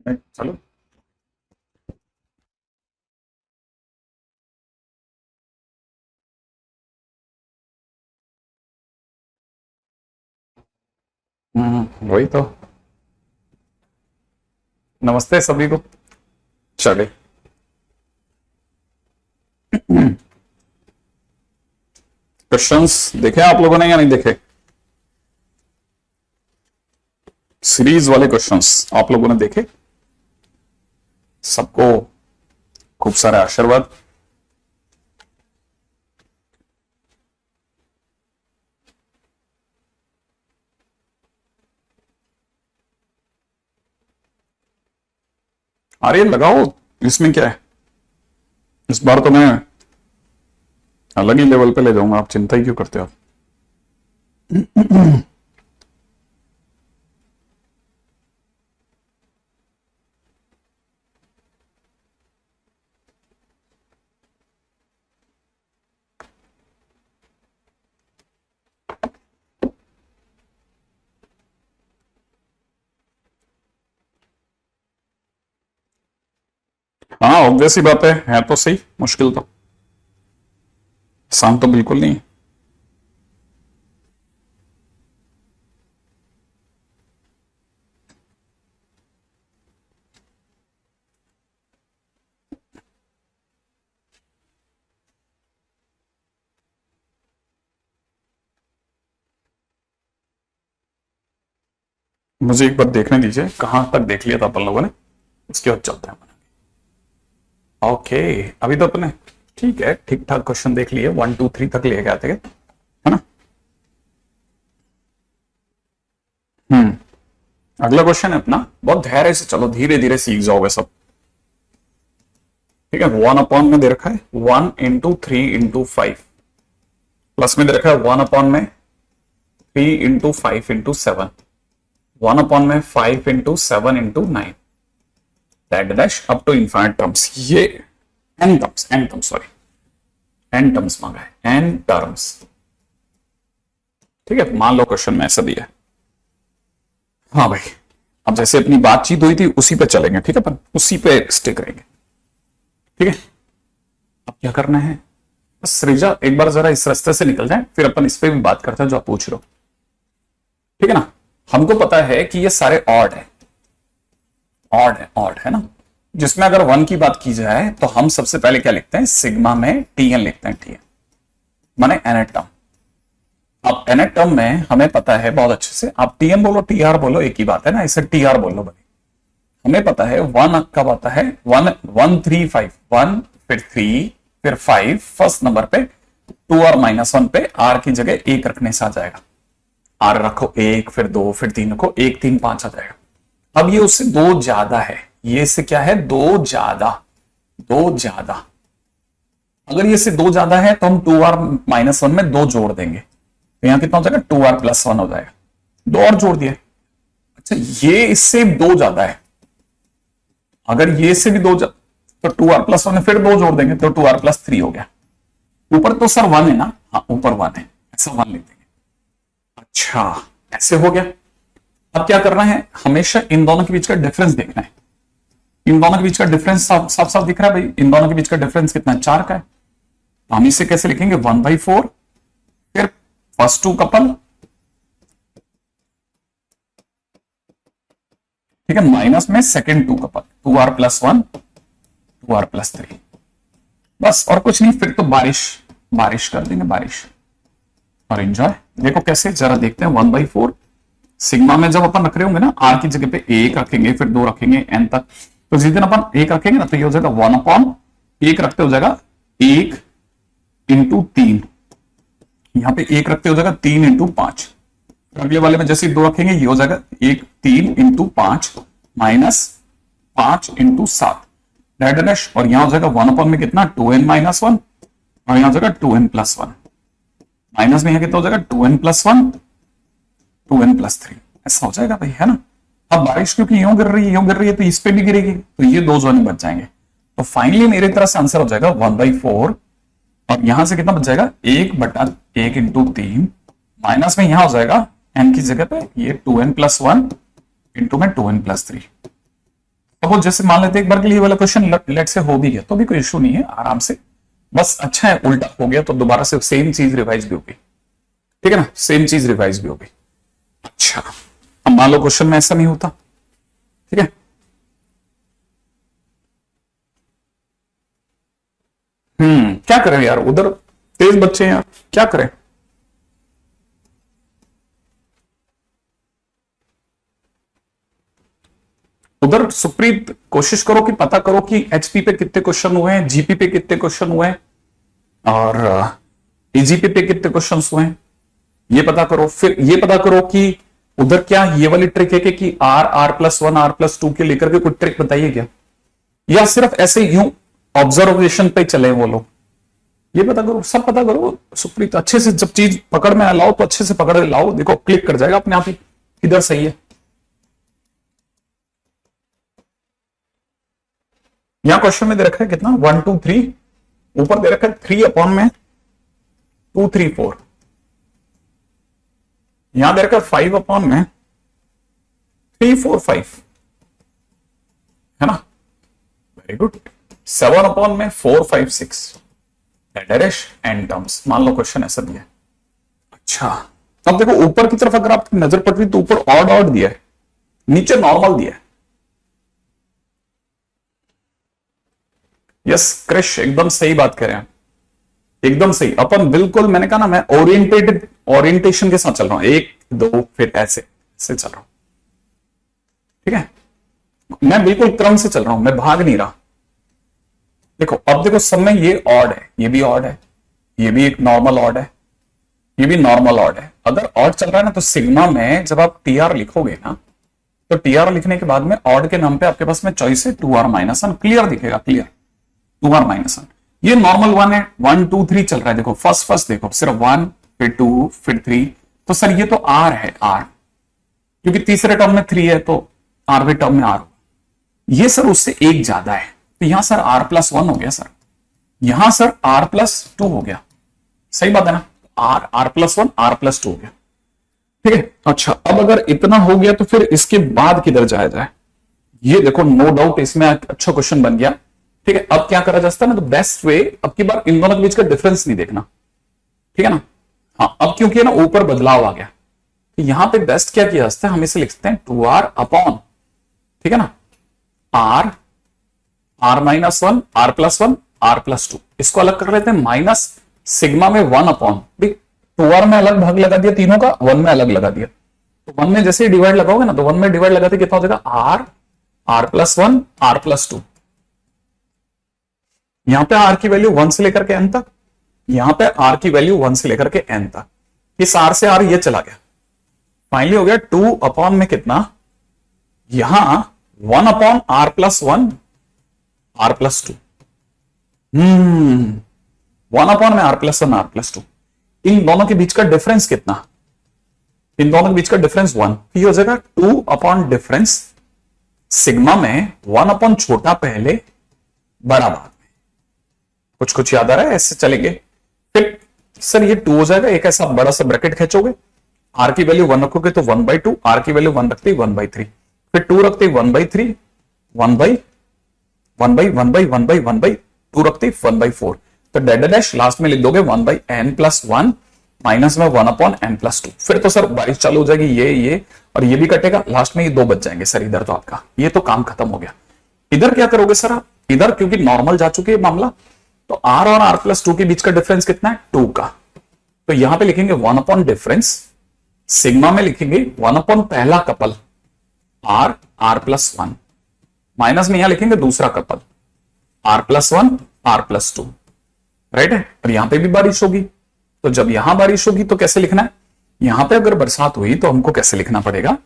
चलो। वही तो। नमस्ते सभी को। चले। क्वेश्चंस देखे आप लोगों ने या नहीं देखे? सीरीज वाले क्वेश्चंस आप लोगों ने देखे? सबको खूब सारे आशीर्वाद। अरे लगाओ, इसमें क्या है। इस बार तो मैं अलग ही लेवल पे ले जाऊंगा, आप चिंता ही क्यों करते हो आप। हाँ ऑब्वियस ही बात है तो सही, मुश्किल तो आसान तो बिल्कुल नहीं। मुझे एक बार देखने दीजिए कहां तक देख लिया था अपन लोगों ने, उसके बाद चलते हैं। ओके अभी तो अपने ठीक है, ठीक ठाक क्वेश्चन देख लिए, 1 2 3 तक ले गए थे, है ना। अगला क्वेश्चन है अपना, बहुत धैर्य से चलो, धीरे धीरे सीख जाओगे सब। ठीक है, 1 अपॉन में दे रखा है 1 इंटू 3 इंटू 5, प्लस में दे रखा है 1 अपॉन में 3 इंटू 5 इंटू 7, 1 अपॉन में 5 into 7 into 9 that dash up to infinite terms. ये n terms sorry n terms मांगा है, एन टर्म्स। ठीक है, मान लो क्वेश्चन में ऐसा दिया है। हाँ भाई, अब जैसे अपनी बातचीत हुई थी उसी पे चलेंगे, ठीक है, अपन उसी पे स्टिक रहेंगे। ठीक है, अब क्या करना है, बस सृजा एक बार जरा इस रास्ते से निकल जाए, फिर अपन इस पे भी बात करते हैं जो आप पूछ रहे हो। ठीक है ना, हमको पता है कि ये सारे ऑड है, ऑड है ना, जिसमें अगर 1 की बात की जाए तो हम सबसे पहले क्या लिखते हैं, सिग्मा में टीएन लिखते हैं, टीएन माने nth टर्म। अब nth टर्म में हमें पता है बहुत अच्छे से, आप टीएन बोलो टीआर बोलो एक ही बात है ना, इसे टीआर बोल लो भाई। हमें पता है 1 कब आता है, 1 1 3 5, 1 फिर 3 फिर 5, फर्स्ट नंबर पे 2 और -1 पे आर की जगह 1 रखने से आ जाएगा। आर रखो 1 फिर 2 फिर 3 रखो 1 3 5 आ जाएगा। अब ये उससे 2 ज्यादा है, ये से क्या है 2 ज्यादा। अगर ये से 2 ज्यादा है तो हम 2r -1 में 2 जोड़ देंगे, तो यहां कितना हो जाएगा 2r + 1 हो जाएगा, 2 और जोड़ दिए। अच्छा ये इससे 2 ज्यादा है, अगर ये से भी 2 तो 2r + 1 में फिर 2 जोड़ देंगे तो 2r + 3 हो गया। ऊपर तो सर 1 है ना, हाँ ऊपर 1 है, ऐसा 1 लिख देंगे। अच्छा ऐसे हो गया। अब क्या करना है, हमेशा इन दोनों के बीच का डिफरेंस देखना है। इन दोनों के बीच का डिफरेंस साफ साफ दिख रहा है भाई, इन दोनों के बीच का डिफरेंस कितना है, 4 का है। तो हम इसे कैसे लिखेंगे, 1/4 फिर फर्स्ट 2 कपल, ठीक है, माइनस में सेकंड 2 कपल, 2r + 1 2r + 3, बस और कुछ नहीं। फिर तो बारिश कर देंगे, बारिश और एंजॉय। देखो कैसे, जरा देखते हैं 1/4 सिग्मा में जब अपन रख रहे होंगे ना, आर की जगह पे 1 रखेंगे फिर 2 रखेंगे एन तक, तो जिस दिन अपन 1 रखेंगे ना तो ये हो जाएगा 1/1 रखते हो जाएगा 1 × 3, यहां पे 1 रखते हो जाएगा 3 × 5, अगले वाले में जैसे 2 रखेंगे ये हो जाएगा 3 × 5 -5 × 7 डैश, और यहां हो जाएगा 1 में कितना 2n - 1 और यहां हो जाएगा 2n + 1, माइनस में यहां कितना हो जाएगा 2n + 1 2n + 3, ऐसा हो जाएगा भाई, है ना। अब बारिश क्योंकि यूं गिर रही है तो इस पे भी गिरेगी, तो ये 2 जोन बच जाएंगे। तो फाइनली मेरे तरफ से आंसर हो जाएगा 1/4, और यहां से कितना बच जाएगा 1/1 × 3, माइनस में यहां हो जाएगा n की जगह पे ये 2n + 1 इंटू में 2n + 3। तो वो जैसे मान लेते एक बार के लिए वाला क्वेश्चन लेट से हो भी गया तो भी कोई इश्यू नहीं है, आराम से, बस अच्छा है उल्टा हो गया तो दोबारा से सेम चीज रिवाइज भी होगी, ठीक है ना, सेम चीज रिवाइज भी होगी। अच्छा अब मान लो क्वेश्चन में ऐसा नहीं होता, ठीक है, क्या करें यार, उधर तेज बच्चे हैं यार, क्या करें। उधर सुप्रीत कोशिश करो कि पता करो कि एचपी पे कितने क्वेश्चन हुए हैं, जीपी पे कितने क्वेश्चन हुए हैं, और एजीपी पे कितने क्वेश्चन हुए हैं, ये पता करो। फिर ये पता करो कि उधर क्या ये वाली ट्रिक है कि r+1 r+2 के लेकर के कोई ट्रिक बताइए क्या, या सिर्फ ऐसे यूं ऑब्जर्वेशन पे चले वो लोग। ये पता करो, सब पता करो सुप्रीत, अच्छे से जब चीज पकड़ में लाओ तो अच्छे से पकड़ लाओ, देखो क्लिक कर जाएगा अपने आप ही किधर सही है। यहां क्वेश्चन में दे रखा है कितना 1 2 3, ऊपर दे रखा है 3 अपॉन में 2 3 4, यहां दे रखा है 5 अपॉन में 3 4 5, है ना, वेरी गुड। 7 अपॉन में 4 5 6 डैश एंड टर्म्स, मान लो क्वेश्चन ऐसा दिया है। अच्छा अब देखो ऊपर की तरफ अगर आपकी नजर पड़ रही तो ऊपर ऑड ऑड दिया है, नीचे नॉर्मल दिया है। यस क्रिश एकदम सही बात कह रहे हैं, एकदम सही। अपन बिल्कुल, मैंने कहा ना मैं ओरिएंटेशन के साथ चल रहा हूं, 1 2 फिर ऐसे ऐसे चल रहा हूं, ठीक है, मैं बिल्कुल क्रम से चल रहा हूं, मैं भाग नहीं रहा। देखो अब देखो सब में ये ऑड है, ये भी ऑड है, ये भी एक नॉर्मल ऑड है, ये भी नॉर्मल ऑड है। अगर ऑड चल रहा है ना तो सिग्मा में जब आप टीआर लिखोगे ना तो टीआर लिखने के बाद में ऑड के नाम पे आपके पास में चॉइस है 2r-1, क्लियर दिखेगा, क्लियर 2r-1। ये नॉर्मल 1 है, 1 2 3 चल रहा है। देखो फर्स्ट देखो सिर्फ 1 फिर 2 फिर 3, तो सर ये तो आर है, आर, क्योंकि तीसरे टर्म में 3 है तो आरवें टर्म में आर होगा। ये सर उससे एक ज्यादा है तो यहां सर r+1 हो गया सर, यहां सर r+2 हो गया, सही बात है ना, r+1 r+2 हो गया, ठीक है। अच्छा अब अगर इतना हो गया तो फिर इसके बाद किधर जाया जाए, ये देखो नो डाउट इसमें अच्छा क्वेश्चन बन गया, ठीक है। अब क्या करा जाता है ना, तो बेस्ट वे अब की बार इन दोनों के बीच का डिफरेंस नहीं देखना, ठीक है ना। हाँ अब क्योंकि ना ऊपर बदलाव आ गया तो यहां पे बेस्ट क्या किया जाता है, हम इसे लिखते हैं 2r अपॉन, ठीक है ना, r-1 r+1 r+2, इसको अलग कर लेते हैं माइनस सिग्मा में 1 अपॉन, 2r में अलग भाग लगा दिया तीनों का, 1 में अलग लगा दिया, तो 1 में जैसे ही डिवाइड लगाओगे ना तो 1 में डिवाइड लगाते कितना हो जाएगा r+1 r+2। यहां पे r की वैल्यू 1 से लेकर के n तक, यहां पे r की वैल्यू 1 से लेकर के n तक, इस r से r ये चला गया, फाइनली हो गया 2 अपॉन में कितना, यहां 1 अपॉन r+1 r+2, 1 अपॉन में r+1 r+2, इन दोनों के बीच का डिफरेंस कितना, इन दोनों के बीच का डिफरेंस 1, ये हो जाएगा 2 अपॉन डिफरेंस सिग्मा में 1 अपॉन छोटा पहले बड़ा बाद में। कुछ कुछ याद आ रहा है, ऐसे चलेंगे। फिर सर ये 2 हो जाएगा, एक ऐसा बड़ा सा ब्रैकेट खींचोगे, r की वैल्यू 1 रखोगे तो 1/2, r की वैल्यू 1 रखते ही 1/3, फिर 2 रखते ही 1/3, 1/2 रखते ही 1/4, तो डैश लास्ट में लिख दोगे 1/n+1 माइनस में 1 अपॉन n+2। फिर तो सर बारिश चालू हो जाएगी, ये और ये भी कटेगा, लास्ट में ये 2 बच जाएंगे सर, इधर तो आपका ये तो काम खत्म हो गया। इधर क्या करोगे सर आप, इधर क्योंकि नॉर्मल जा चुकी है मामला, तो r और r+2 के बीच का डिफरेंस कितना है 2 का, तो यहां पे लिखेंगे 1 अपॉन डिफरेंस, सिग्मा में लिखेंगे 1 अपॉन पहला कपल r+1, माइनस में यहां लिखेंगे दूसरा कपल r+1 r+2, राइट है। और यहां पे भी बारिश होगी, तो जब यहां बारिश होगी तो कैसे लिखना है, यहां पे अगर बरसात हुई तो हमको कैसे लिखना पड़ेगा,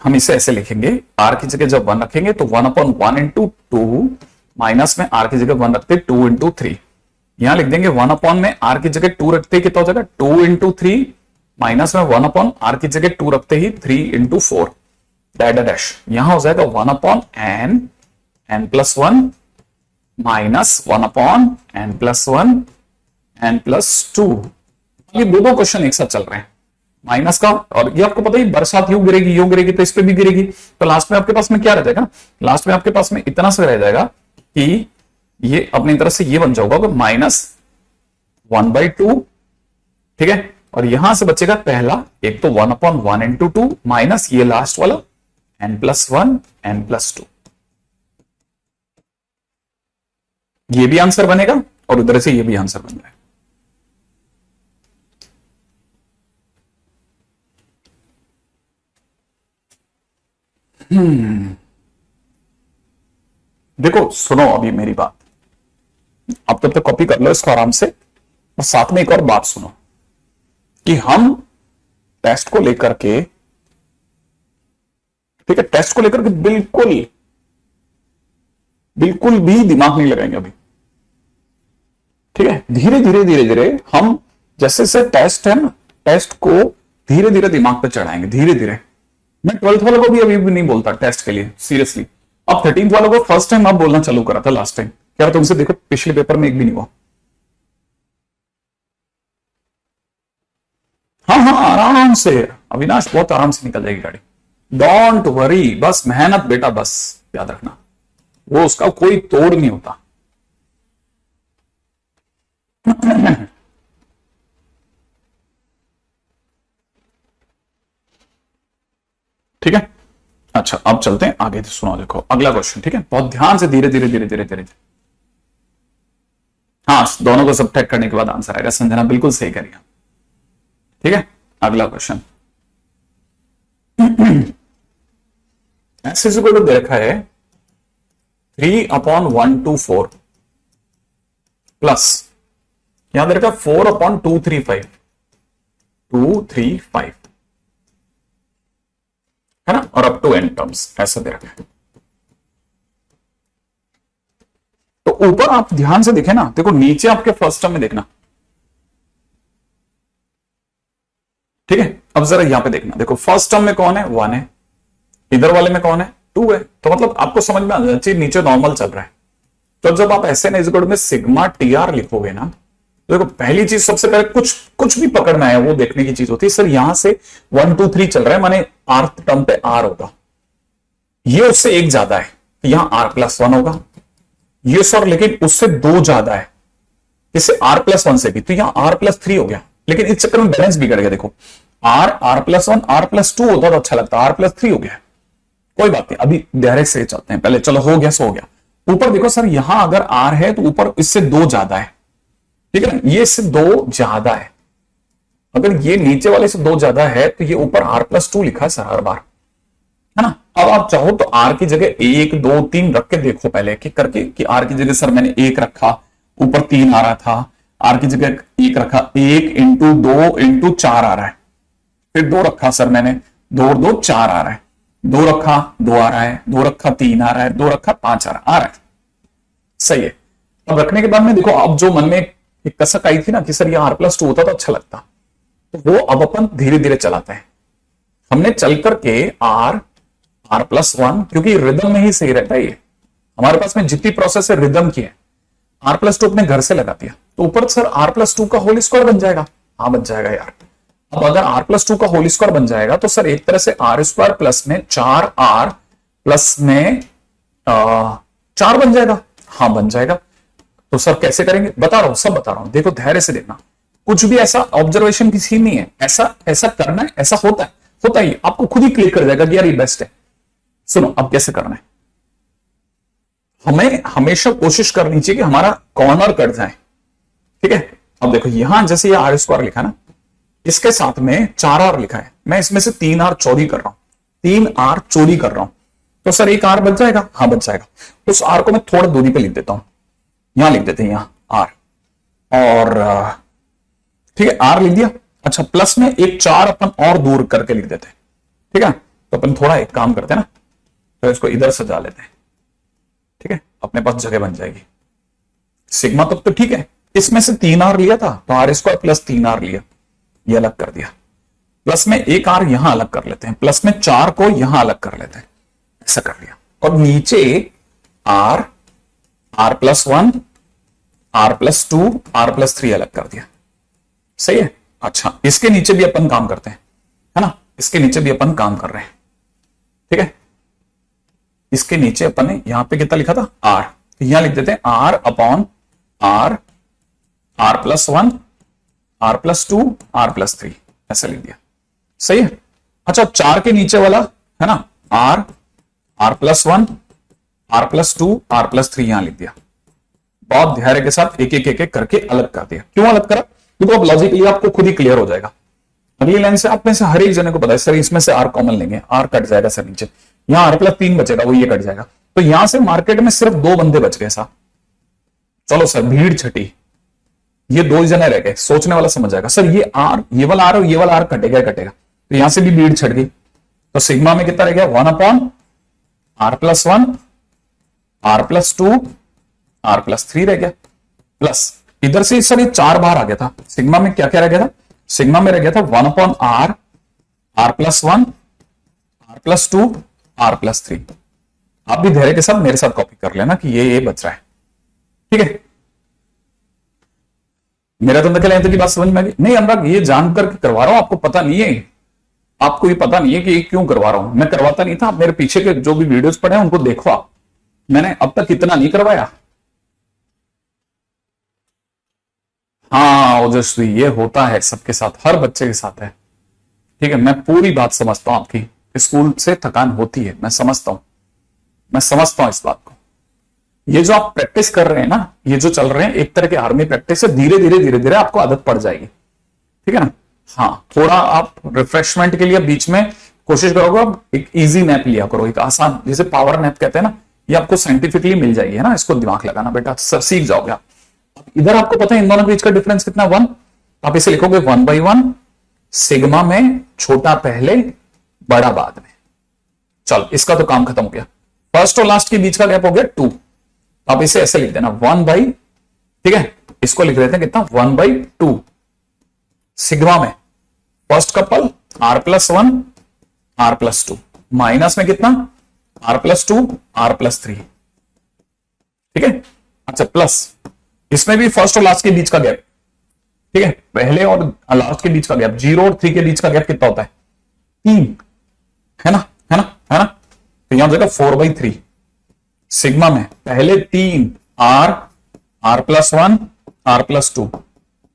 हम इसे ऐसे लिखेंगे, r की जगह जब 1 रखेंगे तो 1 अपॉन 1 इंटू 2, माइनस में r की जगह 1 रखते 2 इंटू 3, यहां लिख देंगे 1 अपॉन में r की जगह 2 रखते कितना हो जाएगा 2 इंटू 3, माइनस में 1 अपॉन r की जगह 2 रखते ही 3 इंटू 4 डैश, यहां हो जाएगा 1 upon n+1 minus 1 upon n+1 n+2। ये दो क्वेश्चन एक साथ चल रहे हैं माइनस का, और ये आपको पता ही बरसात यूं गिरेगी तो इस पे भी गिरेगी, तो लास्ट में आपके पास में क्या रह जाएगा, लास्ट में आपके पास में इतना सा रह जाएगा कि ये अपनी तरफ से ये बन जाएगा -1/2, ठीक है, और यहां से बचेगा पहला, एक तो 1 अपॉन 1 इंटू 2 माइनस ये लास्ट वाला n+1 n+2, ये भी आंसर बनेगा और उधर से ये भी आंसर बन जाएगा। देखो सुनो अभी मेरी बात, अब तब तक कॉपी कर लो इसको आराम से, और साथ में एक और बात सुनो कि हम टेस्ट को लेकर के, ठीक है, टेस्ट को लेकर के बिल्कुल भी दिमाग नहीं लगाएंगे अभी, ठीक है, धीरे धीरे धीरे धीरे हम जैसे से टेस्ट है ना, टेस्ट को धीरे धीरे दिमाग पे चढ़ाएंगे धीरे धीरे। मैं 12th वालों को भी अभी भी नहीं बोलता टेस्ट के लिए सीरियसली। अब 13th वालों को फर्स्ट टाइम अब बोलना चालू करा था लास्ट टाइम, क्या तुमसे देखो पिछले पेपर में एक भी नहीं हुआ। हाँ हाँ आराम से अविनाश, बहुत आराम से निकल जाएगी गाड़ी, डोंट वरी, बस मेहनत बेटा, बस याद रखना वो उसका कोई तोड़ नहीं होता। ठीक है, अच्छा अब चलते हैं आगे, सुनो देखो अगला क्वेश्चन, ठीक है, बहुत ध्यान से धीरे धीरे धीरे धीरे धीरे। हाँ दोनों को सबट्रैक्ट करने के बाद आंसर आएगा, संजना बिल्कुल सही करिए। ठीक है, अगला क्वेश्चन ऐसे को दे रखा है 3/124 प्लस यहां दे रखा 4/235 235 है ना, और अप टू n टर्म्स ऐसा दे रखा है। तो ऊपर आप ध्यान से देखें ना, देखो नीचे आपके फर्स्ट टर्म में देखना, ठीक है। अब जरा यहां पे देखना, देखो फर्स्ट टर्म में कौन है 1 है, इधर वाले में कौन है 2 है, तो मतलब आपको समझ में आ जाना चाहिए नीचे नॉर्मल चल रहा है। तो जब आप ऐसे में सिग्मा टीआर लिखोगे ना, तो देखो पहली चीज सबसे पहले कुछ भी पकड़ना है वो देखने की चीज होती है, सर यहां से 1 2 3 चल रहा है, माने आर्थ टर्म पे आर होगा, ये उससे एक ज्यादा है, तो यहां r+1 होगा, ये सर लेकिन उससे 2 ज्यादा है, इससे r+1 से भी, तो यहां r+3 हो गया, लेकिन इस चक्कर में बैलेंस बिगड़ गया। देखो r+1 r+2 होता तो अच्छा लगता, r+3 हो गया, कोई बात नहीं, अभी डायरेक्ट से चलते हैं पहले, चलो हो गया सो हो गया। ऊपर देखो सर यहां अगर r है तो ऊपर इससे 2 ज्यादा है, ठीक है ना, ये इससे 2 ज्यादा है, अगर ये नीचे वाले से 2 ज्यादा है तो ये ऊपर r+2 लिखा है सर हर बार, है ना। अब आप चाहो तो r की जगह 1 2 3 रख के देखो पहले कि करके कि r की जगह सर मैंने 1 रखा, ऊपर 3 आ रहा था, r की जगह 1 रखा, 1 × 2 × 4 आ रहा है, फिर 2 रखा सर मैंने, 2 और 2 4 आ रहा है, 2 रखा 2 आ रहा है, 2 रखा 3 आ रहा है, 2 रखा 5 आ रहा है, सही है। अब रखने के बाद में देखो अब जो मन में एक कसक आई थी ना कि सर ये r+2 होता तो अच्छा लगता, तो वो अब अपन धीरे धीरे चलाते हैं। हमने चल करके r+1, क्योंकि रिदम में ही सही रहता है, ये हमारे पास में जितनी प्रोसेस है रिदम की है, r+2 अपने घर से लगा दिया, तो ऊपर सर r+2 का होल स्क्वायर बन जाएगा, हाँ बन जाएगा यार। अब अगर r+2 का होल स्क्वायर बन जाएगा तो सर एक तरह से r² प्लस में 4r प्लस में 4 बन जाएगा, हाँ बन जाएगा। तो सर कैसे करेंगे बता रहा हूं, सब बता रहा हूं, देखो धैर्य से देखना, कुछ भी ऐसा ऑब्जर्वेशन की सीन नहीं है, ऐसा ऐसा करना है, ऐसा होता ही, आपको खुद ही क्लिक कर जाएगा कि यार ये बेस्ट है। सुनो अब कैसे करना है, हमें हमेशा कोशिश करनी चाहिए कि हमारा कॉर्नर कट जाए, ठीक है। अब देखो यहां जैसे ये r² लिखा ना, इसके साथ में 4r लिखा है, मैं इसमें से 3r चोरी कर रहा हूं, 3r चोरी कर रहा हूं, तो सर एक r बच जाएगा, हाँ बच जाएगा। उस r को मैं थोड़ा दूरी पे लिख देता हूं, यहां लिख देते हैं यहां r, और ठीक है r लिख दिया। अच्छा प्लस में एक 4 अपन और दूर करके लिख देते हैं, ठीक है। तो अपन थोड़ा एक काम करते हैं ना, तो इसको इधर सजा लेते हैं, ठीक है, अपने पास जगह बन जाएगी। सिग्मा तक तो ठीक है, इसमें से 3r लिया था तो r² प्लस 3r लिया, ये अलग कर दिया, प्लस में एक r यहां अलग कर लेते हैं, प्लस में 4 को यहां अलग कर लेते हैं, ऐसा कर लिया। और नीचे r r+1 r+2 r+3 अलग कर दिया, सही है। अच्छा इसके नीचे भी अपन काम करते हैं, है ना, इसके नीचे भी अपन काम कर रहे हैं, ठीक है। इसके नीचे अपन ने यहां पे कितना लिखा था r, तो यहां लिख देते हैं r/r r+1 r+2 r+3 ऐसा लिख दिया, सही है। अच्छा 4 के नीचे वाला है ना r r+1 r+2 r+3 यहां लिख दिया, बहुत धैर्य के साथ एक एक करके अलग कर दिया। क्यों अलग करा, क्योंकि अब लॉजिकली आपको खुद ही क्लियर हो जाएगा। अगली लाइन से आप में से हर एक जने को पता है सर इसमें से r कॉमन लेंगे, r कट जाएगा सर नीचे, यहां r+3 बचेगा, वो ये कट जाएगा, तो यहां से मार्केट में सिर्फ 2 बंदे बच गए साहब। चलो सर भीड़ छटी, ये 2 जने रह गए, सोचने वाला समझ जाएगा सर ये r, ये वाला r और ये वाला r कटेगा कटेगा, तो यहां से भी भीड़ छट गई, तो सिग्मा में कितना रह गया 1/r+1 r+2 r+3 रह गया, प्लस इधर से सर ये 4 बार आ गया था, सिग्मा में क्या क्या रह गया था, सिग्मा में रह गया था 1/r, r+1, r+2, r+3। आप भी धैर्य के साथ मेरे साथ कॉपी कर लेना कि ये बच रहा है, ठीक है। मेरा तो निकल यंत्र की बात समझ में आ गई नहीं अनुराग, ये जानकर करवा रहा हूं, आपको पता नहीं है, आपको ये पता नहीं है कि ये क्यों करवा रहा हूं, मैं करवाता नहीं था। आप मेरे पीछे के जो भी वीडियोस पड़े हैं उनको देखो आप, मैंने अब तक इतना नहीं करवाया। हाँ ओजस्वी, ये होता है सबके साथ, हर बच्चे के साथ है, ठीक है। मैं पूरी बात समझता हूं आपकी, स्कूल से थकान होती है, मैं समझता हूं, मैं समझता हूं इस बात को। ये जो आप प्रैक्टिस कर रहे हैं ना, ये जो चल रहे हैं एक तरह के आर्मी प्रैक्टिस है, धीरे धीरे धीरे धीरे आपको आदत पड़ जाएगी, ठीक है ना। हाँ, थोड़ा आप रिफ्रेशमेंट के लिए बीच में कोशिश करोगे, आप एक इजी नैप लिया करो, एक आसान, जैसे पावर नैप कहते हैं ना, ये आपको साइंटिफिकली मिल जाएगी, है ना। इसको दिमाग लगाना बेटा, सीख जाओगे आप। इधर आपको पता है इन दोनों के बीच का डिफरेंस कितना, 1। आप इसे लिखोगे 1/1, सिग्मा में छोटा पहले बड़ा बाद में। चल, इसका तो काम खत्म हो गया। फर्स्ट और लास्ट के बीच का गैप हो गया 2। आप इसे ऐसे लिख देना 1/, ठीक है, इसको लिख देते हैं कितना, 1/2। सिग्मा में first couple r+1, r+2, minus में कितना, r+2, r+3, ठीक है। अच्छा, प्लस इसमें भी फर्स्ट और लास्ट के बीच का गैप, ठीक है, पहले और लास्ट के बीच का गैप, 0 और 3 के बीच का गैप कितना होता है, 3, है ना, है ना, है ना। तो यहां हो जाएगा 4/3। सिग्मा में पहले 3 r+1, r+2,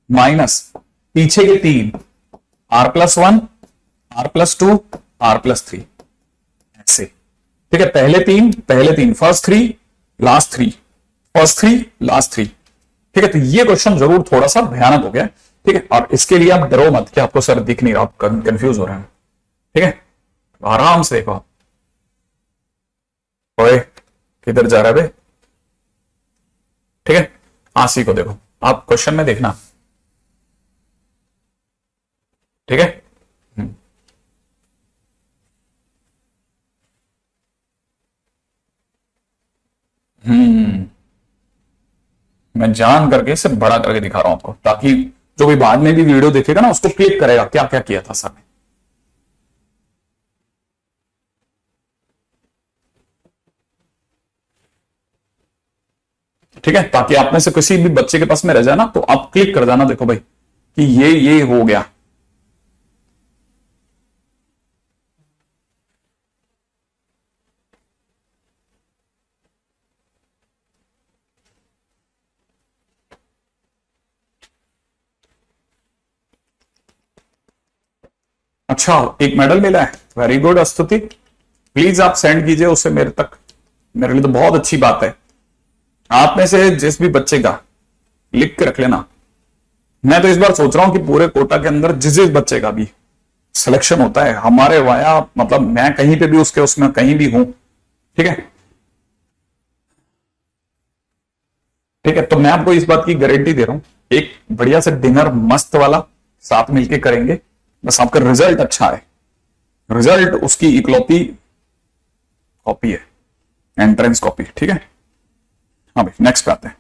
माइनस पीछे के 3 r+1, r+2, r+3, ऐसे, ठीक है। पहले तीन फर्स्ट 3 लास्ट 3, फर्स्ट 3 लास्ट 3, ठीक है। तो ये क्वेश्चन जरूर थोड़ा सा भयानक हो गया, ठीक है। और इसके लिए आप डरो मत कि आपको सर दिख नहीं रहा, आप कंफ्यूज हो रहे हैं, ठीक है। आराम से देखो। ओए, किधर जा रहा है बे, ठीक है। आंसी को देखो, आप क्वेश्चन में देखना, ठीक है। मैं जान करके इसे बड़ा करके दिखा रहा हूं आपको, ताकि जो भी बाद में भी वीडियो देखेगा ना उसको क्लिक करेगा क्या क्या किया था सर ने, ठीक है। ताकि आप में से किसी भी बच्चे के पास में रह जाए ना, तो आप क्लिक कर जाना, देखो भाई कि ये हो गया। अच्छा, एक मेडल मिला है, वेरी गुड स्तुति, प्लीज आप सेंड कीजिए उसे मेरे तक, मेरे लिए तो बहुत अच्छी बात है। आप में से जिस भी बच्चे का लिख के रख लेना। मैं तो इस बार सोच रहा हूं कि पूरे कोटा के अंदर जिस जिस बच्चे का भी सिलेक्शन होता है हमारे वाया, मतलब मैं कहीं पे भी उसके उसमें कहीं भी हूं, ठीक है, ठीक है। तो मैं आपको इस बात की गारंटी दे रहा हूं, एक बढ़िया से डिनर मस्त वाला साथ मिलके करेंगे, बस आपका रिजल्ट अच्छा है। रिजल्ट उसकी इकलौती कॉपी है, एंट्रेंस कॉपी, ठीक है। हाँ भाई, नेक्स्ट पे आते हैं।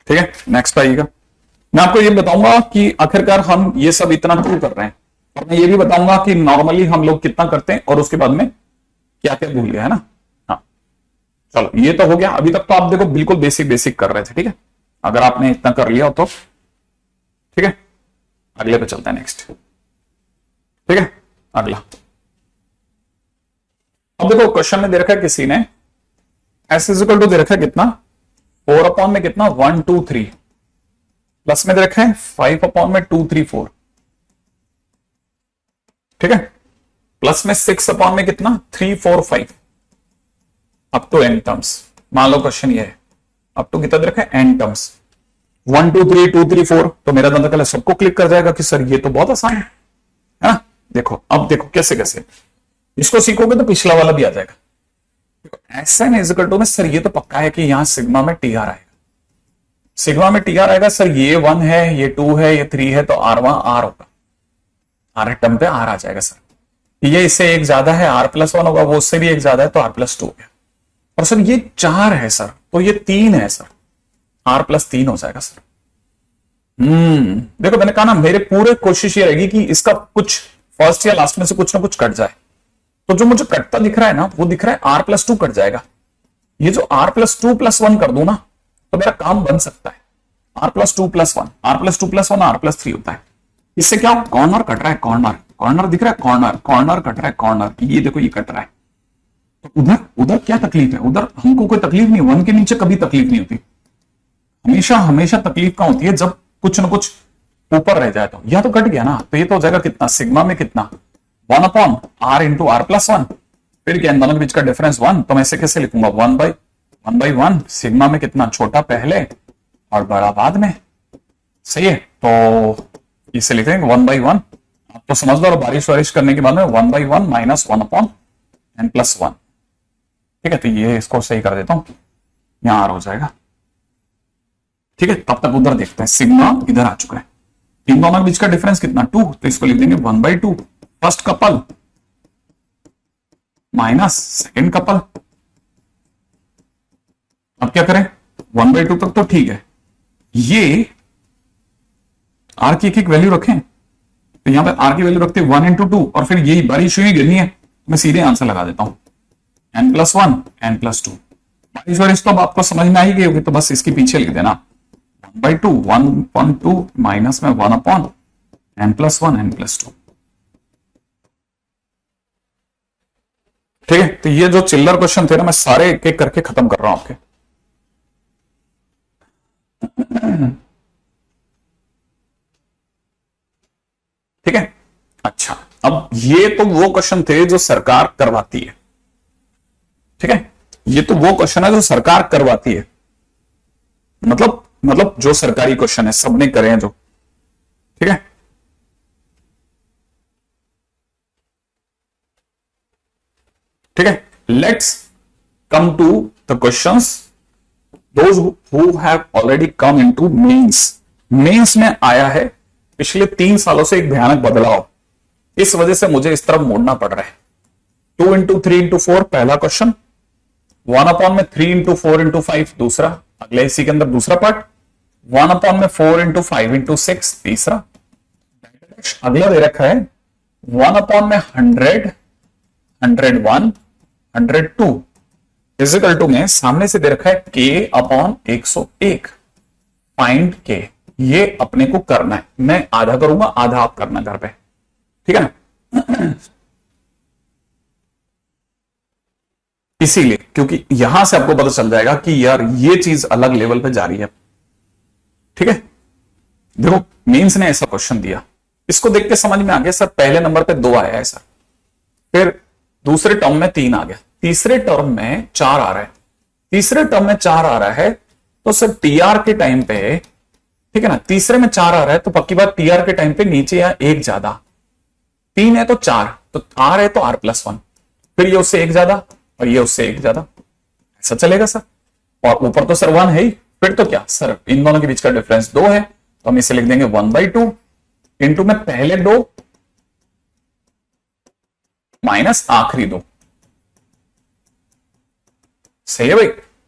ठीक है, नेक्स्ट पे आइएगा। मैं आपको ये बताऊंगा कि आखिरकार हम ये सब इतना क्यों कर रहे हैं, और मैं ये भी बताऊंगा कि नॉर्मली हम लोग कितना करते हैं और उसके बाद में क्या क्या भूल गया, है ना। हाँ, चलो ये तो हो गया। अभी तक तो आप देखो बिल्कुल बेसिक बेसिक कर रहे थे, ठीक है। अगर आपने इतना कर लिया हो तो ठीक है, अगले पे चलते हैं, नेक्स्ट, ठीक है। अगला, अब देखो क्वेश्चन में दे रखा है किसी ने एस इजिकल टू दे रखा है कितना, 4 में कितना 1 2 3, प्लस में दे रखा है 5 में 2 3 4, ठीक है। प्लस में 6 में कितना 3 4 5, अप टू n टर्म्स। मान लो क्वेश्चन ये है अप टू कितना दे रखा है n टर्म्स, 1 2 3 2 3 4, तो मेरा दंतकल सबको क्लिक कर जाएगा कि सर ये तो बहुत आसान है ना। देखो अब देखो कैसे कैसे इसको सीखोगे तो पिछला वाला भी आ जाएगा। एसएन इजिकल टू में सर ये तो पक्का है कि यहां सिग्मा में टी आर आएगा, सिग्मा में टी आर आएगा सर, ये 1 है, ये 2 है, ये 3 है, तो आर वहां आर होगा, आर टर्म पे आर आ जाएगा सर। कि ये इससे एक ज्यादा है, r+1 होगा, वो उससे भी एक ज्यादा है तो r+2 हो गया। और सर ये 4 है सर, तो ये 3 है सर, r+3 हो जाएगा सर। देखो मैंने कहा ना, मेरे पूरे कोशिश ये रहेगी कि इसका कुछ फर्स्ट या लास्ट में से कुछ ना कुछ कट जाए। तो जो मुझे कटता दिख रहा है ना, वो दिख रहा है r+2 कट जाएगा। ये जो r+2+1 कर दूं ना, तो मेरा काम बन सकता है। r+2+1, r+2+1 r+3 होता है। इससे क्या कॉर्नर कट रहा है, कॉर्नर दिख रहा है, कॉर्नर कट रहा है, कॉर्नर, ये देखो ये कट रहा है। तो उधर उधर क्या तकलीफ है, उधर हमको कोई तकलीफ नहीं, 1 के नीचे कभी तकलीफ नहीं होती। हमेशा हमेशा तकलीफ क्या होती है, जब कुछ ना कुछ ऊपर रह जाए। तो यह तो कट गया ना, तो ये तो हो जाएगा कितना, सिग्मा में कितना, 1/r इंटू r+1। फिर क्या, इन दोनों के बीच का डिफरेंस 1, तो मैं इसे कैसे लिखूंगा, 1/1, सिग्मा में कितना, छोटा पहले और बड़ा बाद में। सही है, तो इसे लिख देंगे 1/1। आप तो समझ लो, बारिश वारिश करने के बाद में 1/1 माइनस 1/n+1। ठीक है, तो ये इसको सही कर देता हूं, यहां आर हो जाएगा। ठीक है, तब तक उधर देखते हैं, सिग्मा इधर आ चुका है। इन दोनों के बीच का डिफरेंस कितना, 2, तो इसको लिख देंगे 1/2 first couple minus second couple. अब क्या करें, 1/2 तक तो ठीक है, ये आर की एक वैल्यू रखें, तो यहां पे आर की वैल्यू रखते 1 × 2, और फिर यही बारिश हुई गिरनी है, मैं सीधे आंसर लगा देता हूं, n+1 n+2। बारिश वारिश तो अब आपको समझ में आई गई होगी, तो बस इसके पीछे लिख देना 1/2 1/2 माइनस में 1/n+1 n+2। ठीक है, तो ये जो चिल्लर क्वेश्चन थे ना, मैं सारे एक एक करके खत्म कर रहा हूं आपके। ठीक है, अच्छा, अब ये तो वो क्वेश्चन थे जो सरकार करवाती है। ठीक है, ये तो वो क्वेश्चन है जो सरकार करवाती है, मतलब जो सरकारी क्वेश्चन है, सबने करे हैं जो। ठीक है, ठीक है, let's come to the questions those who have already come into mains. Mains में आया है पिछले 3 सालों से एक भयानक बदलाव, इस वजह से मुझे इस तरफ मोड़ना पड़ रहा है। 2 × 3 × 4 पहला क्वेश्चन, 1/3 × 4 × 5 दूसरा, अगले इसी के अंदर दूसरा पार्ट, 1/4 × 5 × 6 तीसरा, अगला दे रखा है 1/100 101 102 इजिकल टू में सामने से दे रखा है k/101। फाइंड k, ये अपने को करना है, मैं आधा करूंगा, आधा आप करना घर पे। ठीक है ना, इसीलिए क्योंकि यहां से आपको पता चल जाएगा कि यार ये चीज अलग लेवल पे जा रही है। ठीक है, देखो मेंस ने ऐसा क्वेश्चन दिया, इसको देख के समझ में आ गया सर पहले नंबर पे 2 आया है सर, फिर दूसरे टर्म में 3 आ गया, तीसरे टर्म में 4 आ रहा है, तीसरे टर्म में 4 आ रहा है, तो सर टीआर के टाइम पे, ठीक है ना, तीसरे में 4 आ रहा है तो पक्की बात टीआर के टाइम पे नीचे या एक ज्यादा, 3 है तो 4, तो आर है तो r+1, फिर ये उससे एक ज्यादा और ये उससे एक ज्यादा, ऐसा चलेगा सर। और ऊपर तो सर 1 है ही, फिर तो क्या सर, इन दोनों के बीच का डिफरेंस 2 है, तो हम इसे लिख देंगे 1/2 इंटू में पहले 2 माइनस आखिरी 2। सही है भाई,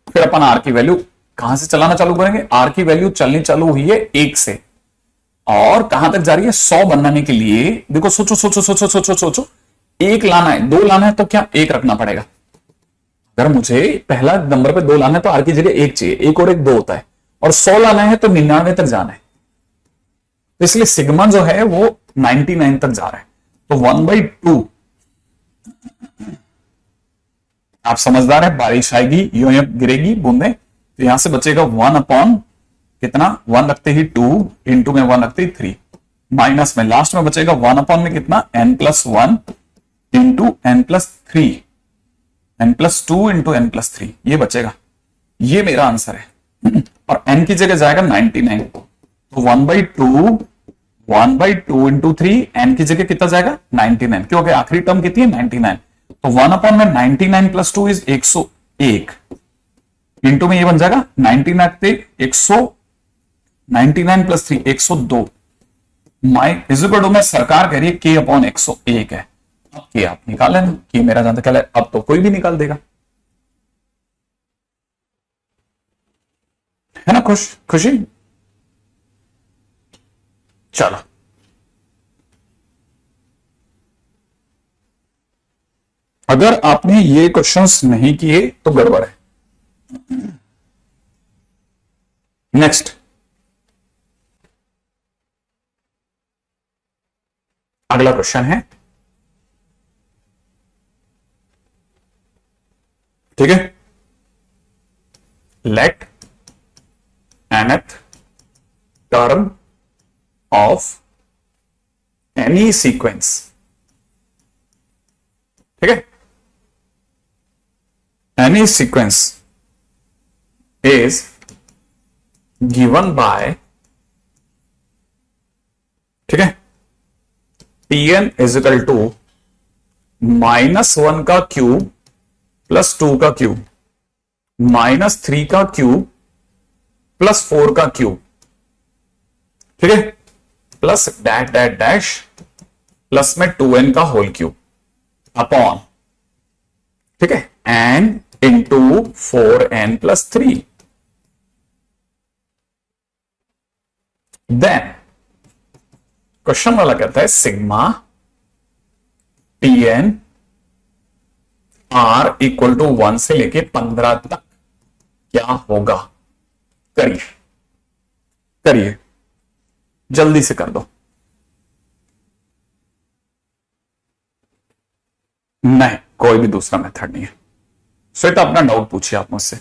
फिर अपन आर की वैल्यू कहां से चलाना चालू करेंगे, आर की वैल्यू चलनी चालू हुई है 1 से, और कहां तक जा रही है, 100 बनाने के लिए। देखो सोचो सोचो सोचो सोचो सोचो, 1 लाना है, 2 लाना है तो क्या 1 रखना पड़ेगा। अगर मुझे पहला नंबर पे 2 लाना है तो आर की जगह 1 चाहिए, 1 और 1 2 होता है, और 100 लाना है तो 99 तक जाना है, तो इसलिए सिग्मा जो है वो 99 तक जा रहा है। तो 1/2, आप समझदार है, बारिश आएगी, यूं गिरेगी बूंदे, तो यहां से बचेगा 1 कितना, 1 रखते ही 2 इंटू में 1 रखते ही 3, माइनस में लास्ट में बचेगा 1 में कितना, n+1 into n+3, n+2 into n+3, ये बचेगा, ये मेरा आंसर है। और n की जगह जाएगा 99, तो 1/2 इंटू 3, n की जगह कितना जाएगा 99, क्योंकि आखिरी टर्म कितनी है 99, तो 1/99 + 2 इज 101, इंटू में ये बन जाएगा 99 + 3 102। माई इजिकल टू में सरकार कह रही है k/101 है, अब ये आप निकाल लेना कि मेरा जहां तक ख्याल है अब तो कोई भी निकाल देगा, है ना? खुशी। चलो अगर आपने ये क्वेश्चंस नहीं किए तो गड़बड़ है। नेक्स्ट, अगला क्वेश्चन है, ठीक है, late nth term of any sequence, ठीक है, any sequence is given by, ठीक है, tn इज इक्वल टू -1 का क्यूब +2 का क्यूब -3 का क्यूब +4 का क्यूब, ठीक है, plus dash dash dash plus में 2n का होल क्यूब अपॉन, ठीक है, n into 4n + 3। Then question वाला कहता है sigma tn r equal to 1 से लेके 15 तक क्या होगा? करिए करिए, जल्दी से कर दो। नहीं, कोई भी दूसरा मेथड नहीं है। श्वेता अपना डाउट पूछिए आप मुझसे।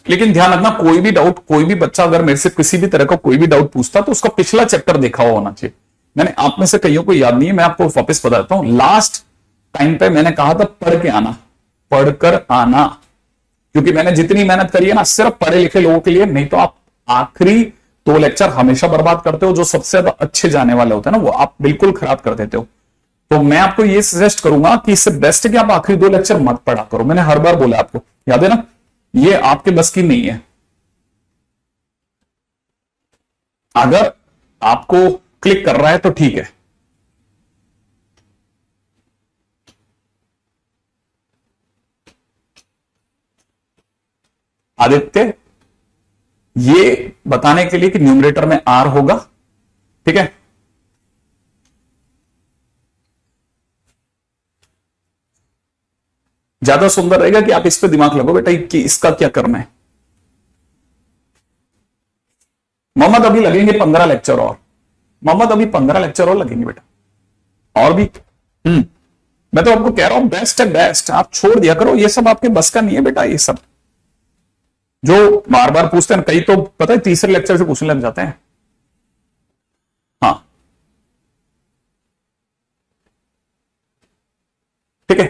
लेकिन ध्यान रखना, कोई भी डाउट, कोई भी बच्चा अगर मेरे से किसी भी तरह का कोई भी डाउट पूछता तो उसका पिछला चैप्टर देखा हुआ होना चाहिए। मैंने आप में से कईयों को याद नहीं है, मैं आपको वापस बताता हूं। लास्ट टाइम पे मैंने कहा था पढ़ के आना, पढ़कर आना, क्योंकि मैंने जितनी मेहनत करी है ना सिर्फ पढ़े लिखे लोगों के लिए, नहीं तो आप आखिरी 2 लेक्चर हमेशा बर्बाद करते हो। जो सबसे ज्यादा अच्छे जाने वाले होते हैं ना वो आप बिल्कुल खराब कर देते हो। तो मैं आपको ये सजेस्ट करूंगा कि इससे बेस्ट है कि आप आखिरी 2 लेक्चर मत पढ़ा करो। मैंने हर बार बोला आपको, याद है ना, ये आपके बस की नहीं है। अगर आपको क्लिक कर रहा है तो ठीक है। आदित्य, ये बताने के लिए कि न्यूमरेटर में r होगा, ठीक है, ज्यादा सुंदर रहेगा कि आप इस पे दिमाग लगाओ बेटा कि इसका क्या करना है। मोहम्मद अभी लगेंगे 15 लेक्चर और, मोहम्मद अभी 15 लेक्चर और लगेंगे बेटा, और भी। मैं तो आपको कह रहा हूं बेस्ट है बेस्ट, आप छोड़ दिया करो, ये सब आपके बस का नहीं है बेटा। ये सब जो बार बार पूछते हैं, कई तो पता है तीसरे लेक्चर से पूछने लग जाते हैं। हाँ ठीक है,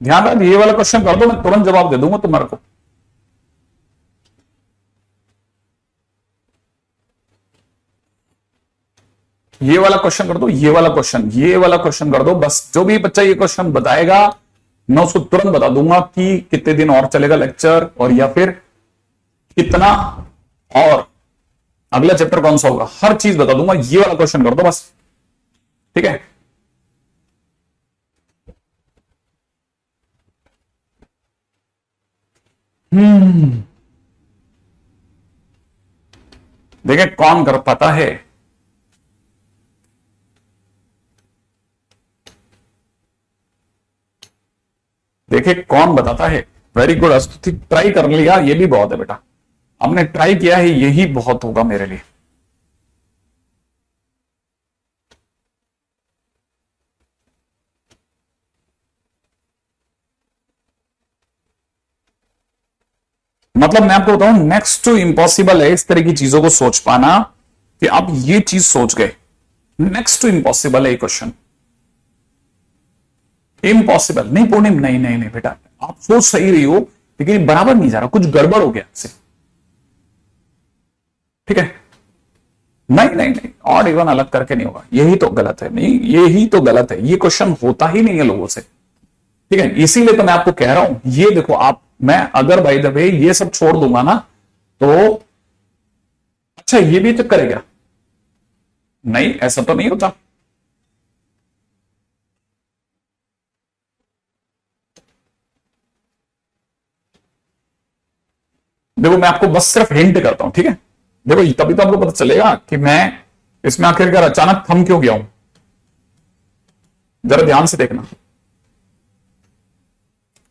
ध्यान रख, ये वाला क्वेश्चन कर दो, मैं तुरंत जवाब दे दूंगा तुम्हारे को। ये वाला क्वेश्चन कर दो, ये वाला क्वेश्चन, ये वाला क्वेश्चन कर दो बस। जो भी बच्चा ये क्वेश्चन बताएगा मैं उसको तुरंत बता दूंगा कि कितने दिन और चलेगा लेक्चर, और या फिर कितना, और अगला चैप्टर कौन सा होगा, हर चीज बता दूंगा। ये वाला क्वेश्चन कर दो बस, ठीक है। देखिए कौन कर पाता है। देखिए कौन बताता है। वेरी गुड अस्तुति, ट्राई कर लिया, ये भी बहुत है बेटा, हमने ट्राई किया है, यही बहुत होगा मेरे लिए। मतलब मैं आपको बताऊं नेक्स्ट टू इम्पॉसिबल है इस तरह की चीजों को सोच पाना, कि आप ये चीज सोच गए, नेक्स्ट टू इम्पॉसिबल है ये क्वेश्चन। इम्पॉसिबल नहीं पूर्णिम, नहीं नहीं नहीं बेटा, आप सोच सही रही हो लेकिन बराबर नहीं जा रहा, कुछ गड़बड़ हो गया आपसे। ठीक है, नहीं नहीं नहीं, ऑड इवन अलग करके नहीं होगा, यही तो गलत है, नहीं यही तो गलत है, ये क्वेश्चन होता ही नहीं है लोगों से। ठीक है, इसीलिए तो मैं आपको कह रहा हूं, ये देखो आप, मैं अगर बाय द वे ये सब छोड़ दूंगा ना तो अच्छा ये भी तो करेगा, नहीं ऐसा तो नहीं होता। देखो मैं आपको बस सिर्फ हिंट करता हूं, ठीक है, देखो तभी तो आपको पता चलेगा कि मैं इसमें आखिरकार अचानक थम क्यों गया हूं। जरा ध्यान से देखना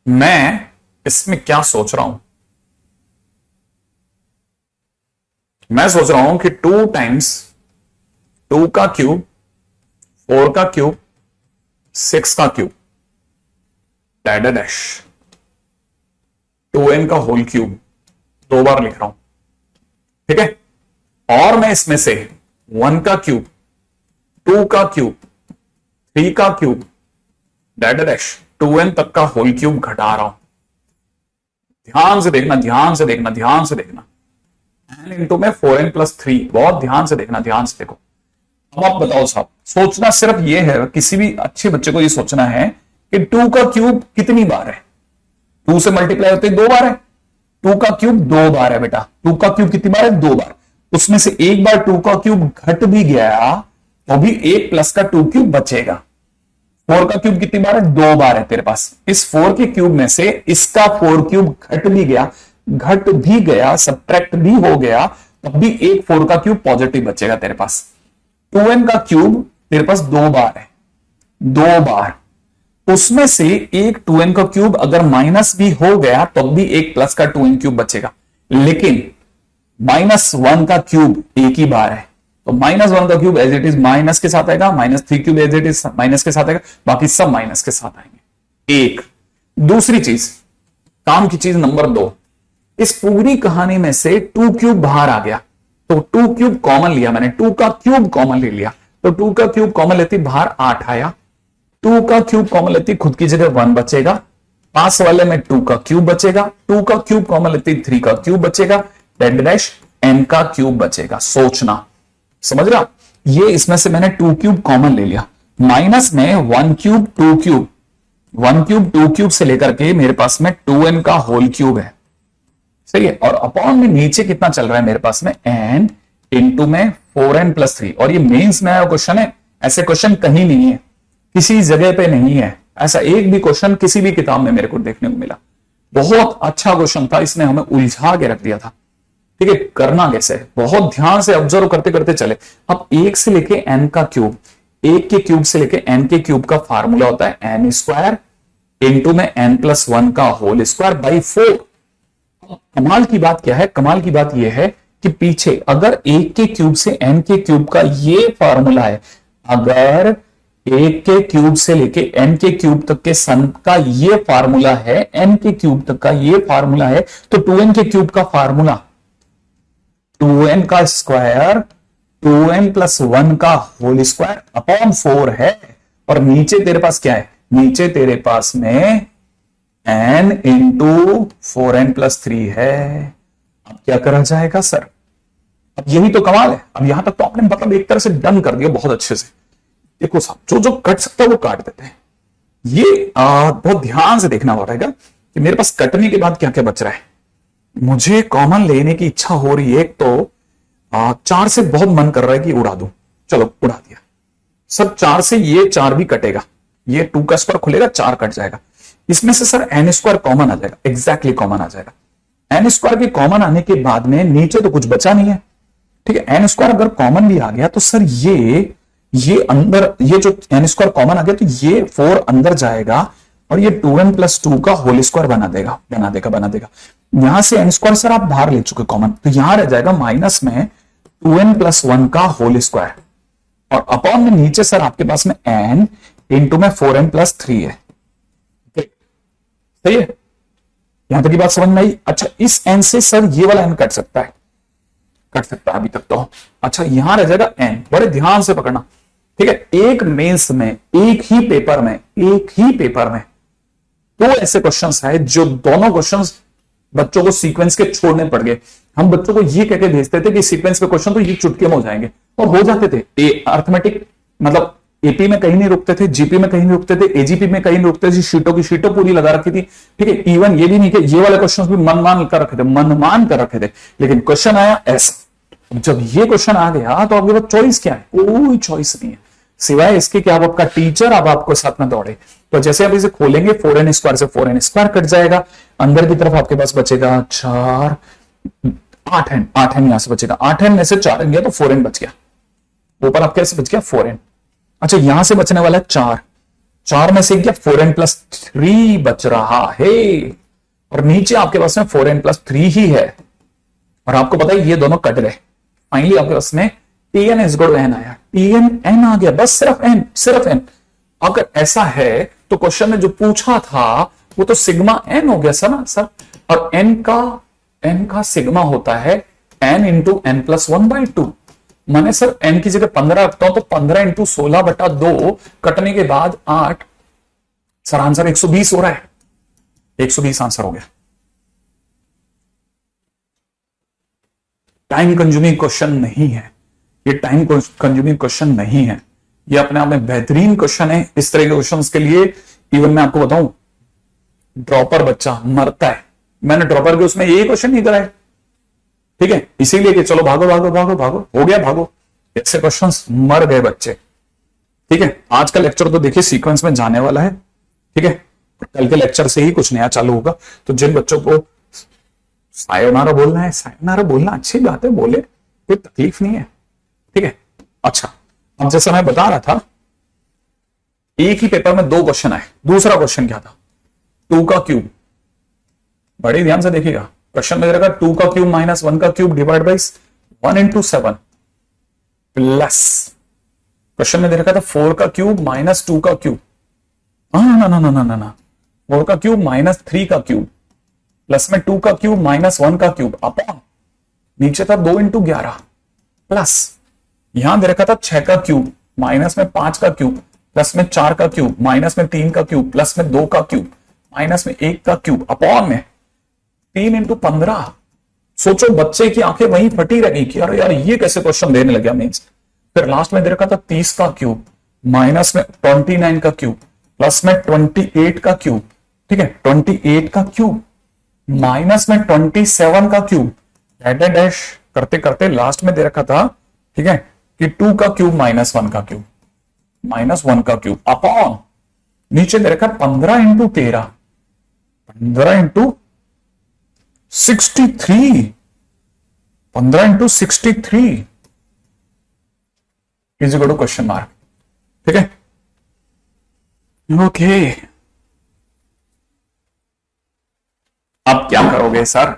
मैं इसमें क्या सोच रहा हूं। मैं सोच रहा हूं कि 2 टाइम्स 2 का क्यूब, 4 का क्यूब, 6 का क्यूब, डैश डैश 2n का होल क्यूब 2 बार लिख रहा हूं। ठीक है, और मैं इसमें से 1 का क्यूब, 2 का क्यूब, 3 का क्यूब, डैश डैश 2n तक का होल क्यूब घटा रहा हूं। ध्यान से देखना, ध्यान से देखना, ध्यान से देखना, n इंटू में 4n+3, बहुत ध्यान से देखना, ध्यान से देखो। अब आप बताओ साहब, सोचना सिर्फ ये है, किसी भी अच्छे बच्चे को ये सोचना है कि 2 का क्यूब कितनी बार है, 2 से मल्टीप्लाई होते 2 बार है, 2 का क्यूब 2 बार है बेटा, 2 का क्यूब कितनी बार है, 2 बार, उसमें से एक बार 2 का क्यूब घट भी गया तो भी 1 प्लस का 2 क्यूब बचेगा। 4 का क्यूब कितनी बार है, 2 बार है तेरे पास, इस 4 के क्यूब में से इसका 4 क्यूब घट भी गया, सब्ट्रैक्ट भी हो गया, तब भी एक 4 का क्यूब पॉजिटिव बचेगा तेरे पास। 2n का क्यूब तेरे पास 2 बार है, 2 बार, उसमें से एक 2n का क्यूब अगर माइनस भी हो गया तो भी एक प्लस का 2n क्यूब बचेगा, लेकिन -1 का क्यूब एक ही बार है, तो -1 का cube as it is minus के साथ आएगा, -3 cube as it is minus के साथ आएगा, बाकी सब माइनस के साथ आएंगे। एक दूसरी चीज, काम की चीज नंबर 2, इस पूरी कहानी में से 2 क्यूब बाहर आ गया, तो 2 क्यूब कॉमन लिया मैंने, 2 का क्यूब कॉमन ले लिया, तो 2 का क्यूब कॉमन लेती बाहर 8 आया, 2 का क्यूब कॉमन लेती खुद की जगह 1 बचेगा, पास वाले में 2 का क्यूब बचेगा, 2 का क्यूब कॉमन लेती 3 का क्यूब बचेगा, डैश n का क्यूब बचेगा। सोचना, समझ रहा, ये इसमें से मैंने 2 क्यूब कॉमन ले लिया, माइनस में 1 क्यूब 2 क्यूब, 1 क्यूब 2 क्यूब से लेकर के मेरे पास में 2n का होल क्यूब है, सही है, और अपॉन में नीचे कितना चल रहा है मेरे पास में n इंटू में 4n+3, और ये मेंस में आया क्वेश्चन है, ऐसे क्वेश्चन कहीं नहीं है, किसी जगह पे नहीं है, ऐसा एक भी क्वेश्चन किसी भी किताब में मेरे को देखने को मिला। बहुत अच्छा क्वेश्चन था, इसने हमें उलझा के रख दिया था। ठीक है, करना कैसे, बहुत ध्यान से ऑब्जर्व करते करते चले। अब 1 से लेके n का क्यूब, 1 के क्यूब से लेके n के क्यूब का फार्मूला होता है n² इंटू में n+1 का होल स्क्वायर बाई 4। कमाल की बात क्या है, कमाल की बात यह है कि पीछे अगर 1 के क्यूब से n के क्यूब का ये फार्मूला है, अगर 1 के क्यूब से लेके n के क्यूब तक के सन का ये फार्मूला है, n के क्यूब तक का ये फार्मूला है, तो 2n के क्यूब का फार्मूला 2n का स्क्वायर 2n+1 का होल स्क्वायर अपॉन 4 है, और नीचे तेरे पास क्या है, नीचे तेरे पास में n इंटू 4n+3 है। अब क्या करा जाएगा सर, अब यही तो कमाल है। अब यहां तक तो आपने मतलब एक तरह से डन कर दिया बहुत अच्छे से। देखो साहब, जो जो कट सकता है वो काट देते हैं, ये बहुत ध्यान से देखना पड़ेगा कि मेरे पास कटने के बाद क्या क्या बच रहा है। मुझे कॉमन लेने की इच्छा हो रही है, एक तो 4 से बहुत मन कर रहा है कि उड़ा दूं, चलो उड़ा दिया सर। 4 से ये 4 भी कटेगा, ये 2 का स्क्वायर खुलेगा, 4 कट जाएगा, इसमें से सर n² कॉमन आ जाएगा, एग्जैक्टली कॉमन आ जाएगा। n² के कॉमन आने के बाद में नीचे तो कुछ बचा नहीं है, ठीक है। n² अगर कॉमन भी आ गया तो सर ये अंदर, ये जो n² कॉमन आ गया तो ये 4 अंदर जाएगा और ये 2n+2 का होल स्क्वायर बना देगा। यहां से n² सर आप बाहर ले चुके कॉमन, तो यहां रह जाएगा माइनस में 2n+1 का होल स्क्वायर, और अपॉन में नीचे सर आपके पास में n इंटू में 4n+3 है। सही है, यहां तक की बात समझ में आई। अच्छा, इस n से सर ये वाला n कट सकता है अभी तक तो। अच्छा, यहां रह जाएगा n, बड़े ध्यान से पकड़ना, ठीक है, एक मेंस में, एक ही पेपर में दो ऐसे क्वेश्चंस है जो दोनों क्वेश्चंस बच्चों को सीक्वेंस के छोड़ने पड़ गए। हम बच्चों को ये कहके भेजते थे कि सीक्वेंस पे क्वेश्चन तो ये चुटकी में हो जाएंगे, और हो जाते थे। अर्थमेटिक मतलब एपी में कहीं नहीं रुकते थे, जीपी में कहीं नहीं रुकते थे, एजीपी में कहीं नहीं रुकते थे, शीटों की शीटों पूरी लगा रखी थी। ठीक है, इवन ये भी नहीं कि ये वाले क्वेश्चंस भी मनमान कर रखे थे, लेकिन क्वेश्चन आया ऐसा। जब ये क्वेश्चन आ गया तो आपके पास चॉइस क्या है? कोई चॉइस नहीं है सिवाय इसके कि आप आपका टीचर अब आपको साथ में दौड़े। तो जैसे आप इसे खोलेंगे 4n स्क्वायर से 4n स्क्वायर कट जाएगा, अंदर की तरफ आपके पास बचेगा 4 8n यहां से बचेगा, 8n में से 4n गया तो 4n बच गया, ऊपर आपके कैसे बच गया 4n। अच्छा, यहां से बचने वाला 4 में से गया 4n प्लस 3 बच रहा है, और नीचे आपके पास में 4n प्लस 3 ही है, और आपको पता है ये दोनों कट गए। फाइनली आपके पास में tn is equal to n आया, tn n आ गया, बस सिर्फ n। अगर ऐसा है तो क्वेश्चन में जो पूछा था वो तो सिग्मा n हो गया सर ना सर, और n का सिग्मा होता है n इंटू n प्लस 1/2। मैंने सर n की जगह 15 रखता हूं तो 15 इंटू 16/2 कटने के बाद 8, सर आंसर 120 हो रहा है, 120 आंसर हो गया। टाइम कंज्यूमिंग क्वेश्चन नहीं है ये, टाइम कंज्यूमिंग क्वेश्चन नहीं है ये, अपने आप में बेहतरीन क्वेश्चन है। इस तरह के क्वेश्चंस के लिए इवन मैं आपको बताऊं, ड्रॉपर बच्चा मरता है। मैंने ड्रॉपर के उसमें यही क्वेश्चन नहीं कराए, ठीक है, इसीलिए कि चलो भागो भागो भागो भागो, हो गया भागो, ऐसे क्वेश्चंस मर गए बच्चे। ठीक है, आज का लेक्चर तो देखिए सीक्वेंस में जाने वाला है, ठीक है, कल के लेक्चर से ही कुछ नया चालू होगा। तो जिन बच्चों को सायोनारा बोलना है, सायोनारा बोलना अच्छी बात है, बोले, कोई तकलीफ नहीं है, ठीक है। अच्छा, अब जैसा मैं बता रहा था, एक ही पेपर में दो क्वेश्चन आए। दूसरा क्वेश्चन क्या था? 2 का क्यूब। बड़े ध्यान से देखिएगा, क्वेश्चन में देखा 2 का क्यूब माइनस 1 का cube divide by 1 into 7 plus question में देखा था 4 का क्यूब माइनस 2 का क्यूब, ना 4 का क्यूब माइनस 3 का क्यूब प्लस में 2 का क्यूब माइनस 1 का क्यूब अपॉन नीचे था 2 इंटू 11 प्लस यहां दे रखा था 6 का क्यूब माइनस में 5 का क्यूब प्लस में 4 का क्यूब माइनस में 3 का क्यूब प्लस में 2 का क्यूब माइनस में 1 का क्यूब अपॉन में 3 इंटू 15। सोचो बच्चे की आंखें वहीं फटी रही कि अरे यार ये कैसे क्वेश्चन देने लगा मीन्स। फिर लास्ट में दे रखा था 30 का क्यूब माइनस में 29 का क्यूब प्लस में 28 का क्यूब, ठीक है, 28 का क्यूब माइनस में 27 का क्यूब डैश करते करते लास्ट में दे रखा था, ठीक है, कि 2 का क्यूब माइनस 1 का क्यूब माइनस 1 का क्यूब अपॉन नीचे दे रखा 15 into 13 15 into 63 15 into 63 is equal to question mark, ठीक है। ओके, अब क्या करोगे सर?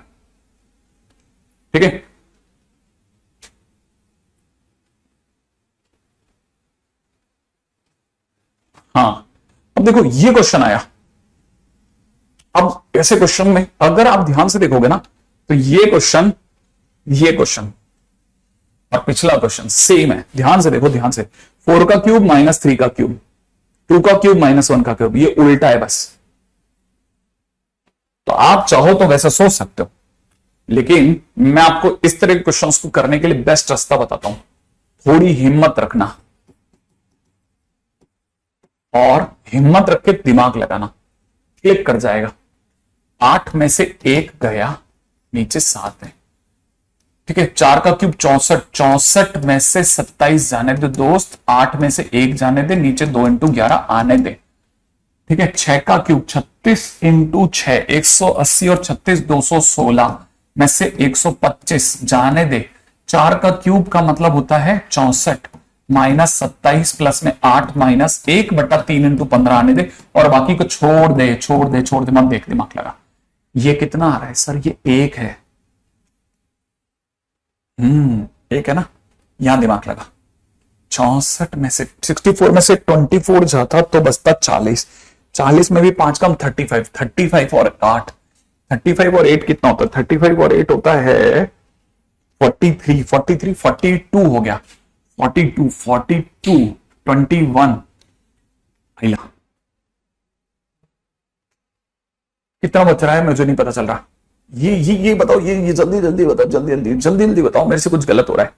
ठीक है, हाँ, अब देखो ये क्वेश्चन आया। अब ऐसे क्वेश्चन में अगर आप ध्यान से देखोगे ना तो ये क्वेश्चन और पिछला क्वेश्चन सेम है। ध्यान से देखो, ध्यान से, 4 का क्यूब माइनस 3 का क्यूब, 2 का क्यूब माइनस 1 का क्यूब, ये उल्टा है बस। तो आप चाहो तो वैसा सोच सकते हो, लेकिन मैं आपको इस तरह के क्वेश्चंस को करने के लिए बेस्ट रास्ता बताता हूं। थोड़ी हिम्मत रखना और हिम्मत रख के दिमाग लगाना, क्लिक कर जाएगा। 8 में से 1 गया, नीचे 7 है, ठीक है। 4 का क्यूब 64, 64 में से 27 जाने दे दोस्त, 8 में से 1 जाने दे, नीचे 2 इंटू 11 आने दे, ठीक है। 6 का क्यूब 36 इंटू 6 180 और 36 216 में से 125 जाने दे। 4 का क्यूब का मतलब होता है 64 माइनस 27 प्लस में 8 माइनस 1/3 इंटू 15 आने दे, और बाकी को छोड़ दे मत देख, दिमाग लगा। ये कितना आ रहा है सर? ये 1 है, 1 है ना, यहां दिमाग लगा। 64 में से 64 में से 24 जाता तो बचता 40, 40 में भी 5 कम 35, 35 और 8, 35 और 8 कितना होता है? 35 और 8 होता है 43, 42 हो गया, 42 21। कितना बच रहा है मुझे नहीं पता चल रहा। ये बताओ, ये जल्दी जल्दी बताओ, जल्दी जल्दी जल्दी जल्दी बताओ, मेरे से कुछ गलत हो रहा है।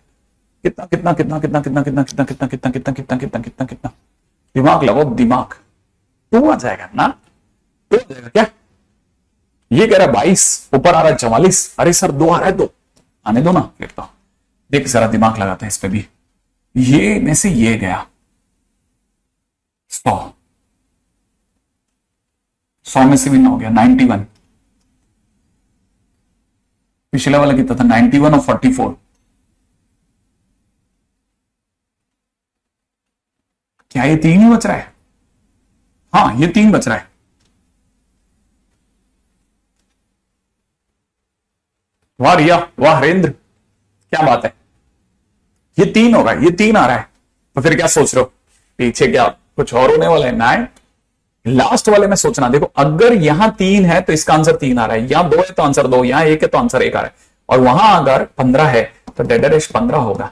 कितना कितना कितना कितना कितना कितना कितना कितना कितना कितना कितना कितना कितना कितना दिमाग लगाओ, दिमाग। 2 आ जाएगा ना? 2 आ जाएगा क्या? ये कह रहा है 22, ऊपर आ रहा है 44। अरे सर 2 आ रहा है, 2 आने दो ना, लिखता हूं। देख जरा दिमाग लगाते हैं इस पे भी। ये में से ये गया 100, 100 में से भी ना हो गया 91। पिछले वाला कितना था? 91 और 44। क्या ये 3 ही बच रहा है? हाँ ये 3 बच रहा है। वाह रिया, वाह हरेंद्र, क्या बात है। ये 3 होगा, ये 3 आ रहा है। तो फिर क्या सोच रहे हो पीछे, क्या कुछ और होने वाला है? ना, लास्ट वाले में सोचना। देखो अगर यहां 3 है तो इसका आंसर 3 आ रहा है, यहां 2 है तो आंसर 2, यहां 1 है तो आंसर 1 आ रहा है, और वहां अगर 15 है तो डेडेश 15 होगा।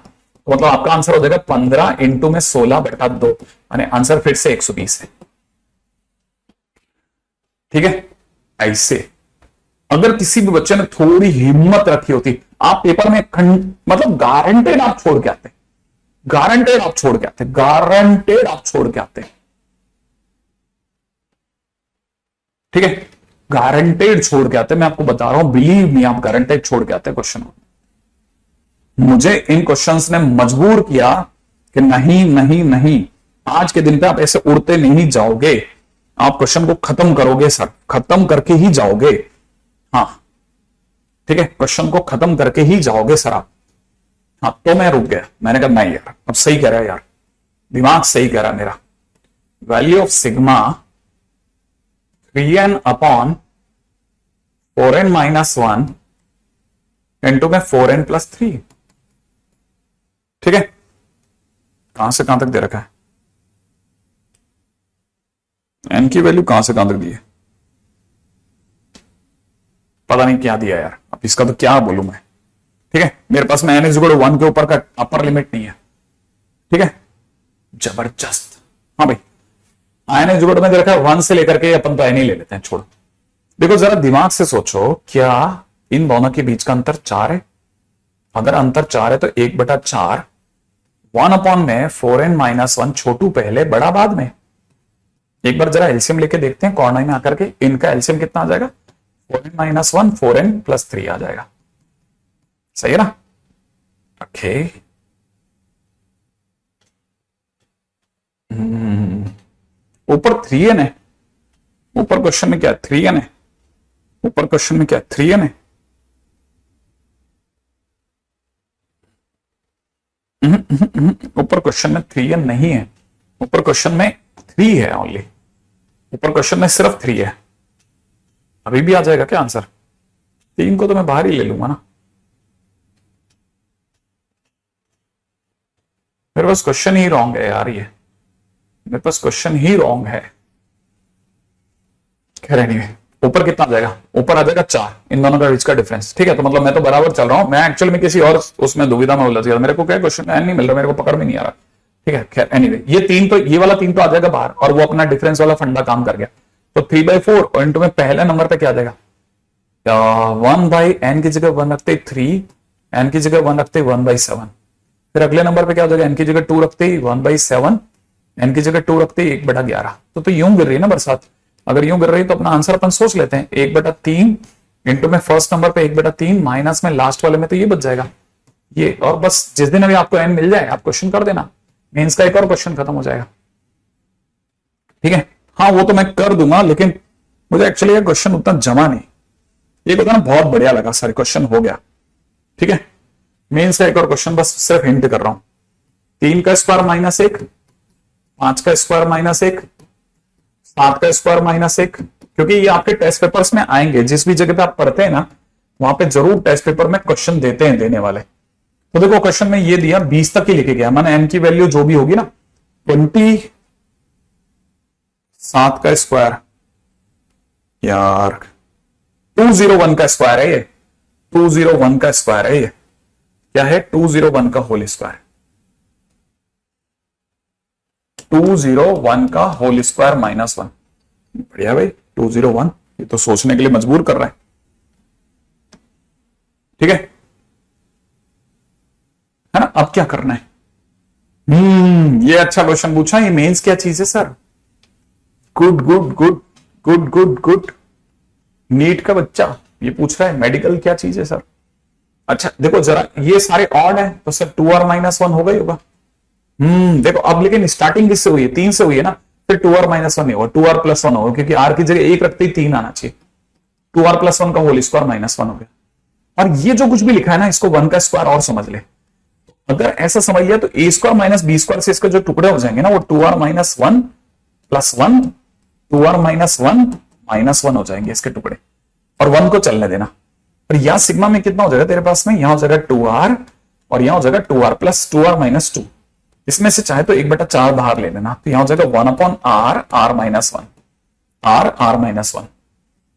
तो मतलब आपका आंसर हो जाएगा 15 इंटू में 16/2, यानी आंसर फिर से 120 है। ठीक है, ऐसे अगर किसी भी बच्चे ने थोड़ी हिम्मत रखी होती, आप पेपर में मतलब गारंटेड आप छोड़ के आते, गारंटेड आप छोड़ के आते, गारंटेड आप छोड़ के आते। ठीक है, गारंटेड छोड़ के आते, मैं आपको बता रहा हूं, बिलीव मी, आप गारंटेड छोड़ के आते क्वेश्चन। मुझे इन क्वेश्चंस ने मजबूर किया कि नहीं नहीं नहीं, आज के दिन पे आप ऐसे उड़ते नहीं जाओगे, आप क्वेश्चन को खत्म करोगे सर, खत्म करके ही जाओगे। हाँ ठीक है, क्वेश्चन को खत्म करके ही जाओगे सर आप। हाँ तो मैं रुक गया, मैंने कहा नहीं यार, अब सही कह रहा है यार, दिमाग सही कह रहा है मेरा। Value of sigma 3n upon 4n minus 1 into में 4n प्लस 3। ठीक है, कहां से कहां तक दे रखा है? n की वैल्यू कहां से कहां तक दी है? पता नहीं क्या दिया यार, अब इसका तो क्या बोलूं मैं। ठीक है, मेरे पास में n इज इक्वल टू 1 के ऊपर का अपर लिमिट नहीं है। ठीक है, जबरदस्त। हाँ भाई, n इज इक्वल टू में दे रखा है 1 से लेकर के, अपन तो n ही ले लेते हैं, छोड़ो। देखो जरा दिमाग से सोचो, क्या इन दोनों के बीच का अंतर 4 है? अगर अंतर 4 है तो 1/4, 1 अपॉन में 4n माइनस 1, छोटू पहले बड़ा बाद में। एक बार जरा एलसीएम लेके देखते हैं कॉर्नर में आकर के, इनका एलसीएम कितना आ जाएगा? 4n माइनस 1, 4n प्लस 3 आ जाएगा। सही है ना? ओके, ऊपर 3n है, ऊपर क्वेश्चन में क्या है? 3n है, ऊपर क्वेश्चन में क्या है? 3n है। ऊपर क्वेश्चन में 3n नहीं है, ऊपर क्वेश्चन में 3 है ओनली, ऊपर क्वेश्चन में सिर्फ 3 है। अभी भी आ जाएगा क्या आंसर? 3 को तो मैं बाहर ही ले लूंगा ना, मेरे पास क्वेश्चन ही रॉन्ग है यार, ये मेरे पास क्वेश्चन ही रॉन्ग है। खैर एनीवे, ऊपर कितना आ जाएगा? ऊपर आ जाएगा 4, इन दोनों का बीच का डिफरेंस। ठीक है, तो मतलब मैं तो बराबर चल रहा हूं, मैं एक्चुअल में किसी और उसमें दुविधा में उलझ गया, मेरे को क्या क्वेश्चन नहीं मिल रहा, मेरे को पकड़ में नहीं आ रहा। ठीक है, खैर एनीवे, ये वाला 3 तो आ जाएगा बाहर, और वो अपना डिफरेंस वाला फंडा काम कर गया। तो 3/4 और इंटू में पहले नंबर पे क्या आ जाएगा? 1/n की जगह 1 रखते 3, n की जगह 1 रखते 1/7। फिर अगले नंबर पे क्या हो जाएगा? n की जगह 2 रखते ही 1/7, n की जगह 2 रखते ही 1/11। तो यूं गिर रही है ना बरसात। अगर यूं गिर रही है तो अपना आंसर अपन सोच लेते हैं, 1/3 इंटू में फर्स्ट नंबर पे 1/3 माइनस में लास्ट वाले में तो ये बच जाएगा ये। और बस जिस दिन अभी आपको n मिल जाए आप क्वेश्चन कर देना, मेंस का एक और क्वेश्चन खत्म हो जाएगा। ठीक है, हाँ वो तो मैं कर दूंगा, लेकिन मुझे एक्चुअली ये क्वेश्चन उतना जमा नहीं, ये ना बहुत बढ़िया लगा, सारे क्वेश्चन हो गया। ठीक है, मेंस का एक और क्वेश्चन, बस सिर्फ हिंट कर रहा हूं। 3 का स्क्वायर माइनस 1, 5 का स्क्वायर माइनस 1, 7 का स्क्वायर माइनस 1, क्योंकि ये आपके टेस्ट पेपर्स में आएंगे, जिस भी जगह पे आप पढ़ते हैं ना वहां पे जरूर टेस्ट पेपर में क्वेश्चन देते हैं देने वाले। तो देखो क्वेश्चन में ये दिया 20 तक ही लेके गया, मैंने n की वैल्यू जो भी होगी ना 27 का स्क्वायर, यार 201 का स्क्वायर है ये, 201 का स्क्वायर है ये, क्या है? 201 का होल स्क्वायर। 201 का होल स्क्वायर -1। बढ़िया भाई, 201, ये तो सोचने के लिए मजबूर कर रहा है। ठीक है ना। अब क्या करना है? ये अच्छा क्वेश्चन पूछा। ये मेंस क्या चीज है sir? Good good good good good good. NEET का बच्चा ये पूछ रहा है मेडिकल क्या चीज है सर। अच्छा देखो जरा, ये सारे ऑड है तो सर 2r -1 होगा ही होगा। देखो अब, लेकिन स्टार्टिंग किससे हुई है? 3 से हुई है ना, फिर 2r -1 नहीं होगा, 2r + 1 होगा, क्योंकि r की जगह 1 रखते ही 3 आना चाहिए। 2r + 1 का होल स्क्वायर -1 हो गया। और ये जो कुछ भी लिखा है ना, इसको 1 का स्क्वायर और समझ ले। अगर ऐसा समझ लिया तो a² - b² से इसके जो टुकड़े हो जाएंगे ना, वो 2r - 1 + 1, 2r - 1 -1 हो जाएंगे इसके टुकड़े, और 1 को चलने देना। और यहां सिग्मा में कितना हो जाएगा तेरे पास में? यहां हो जाएगा 2r, और यहां हो जाएगा 2r + 2r - 2। इसमें से चाहे तो 1/4 बाहर ले लेना, तो यहां हो जाएगा 1/r, r -1, r -1।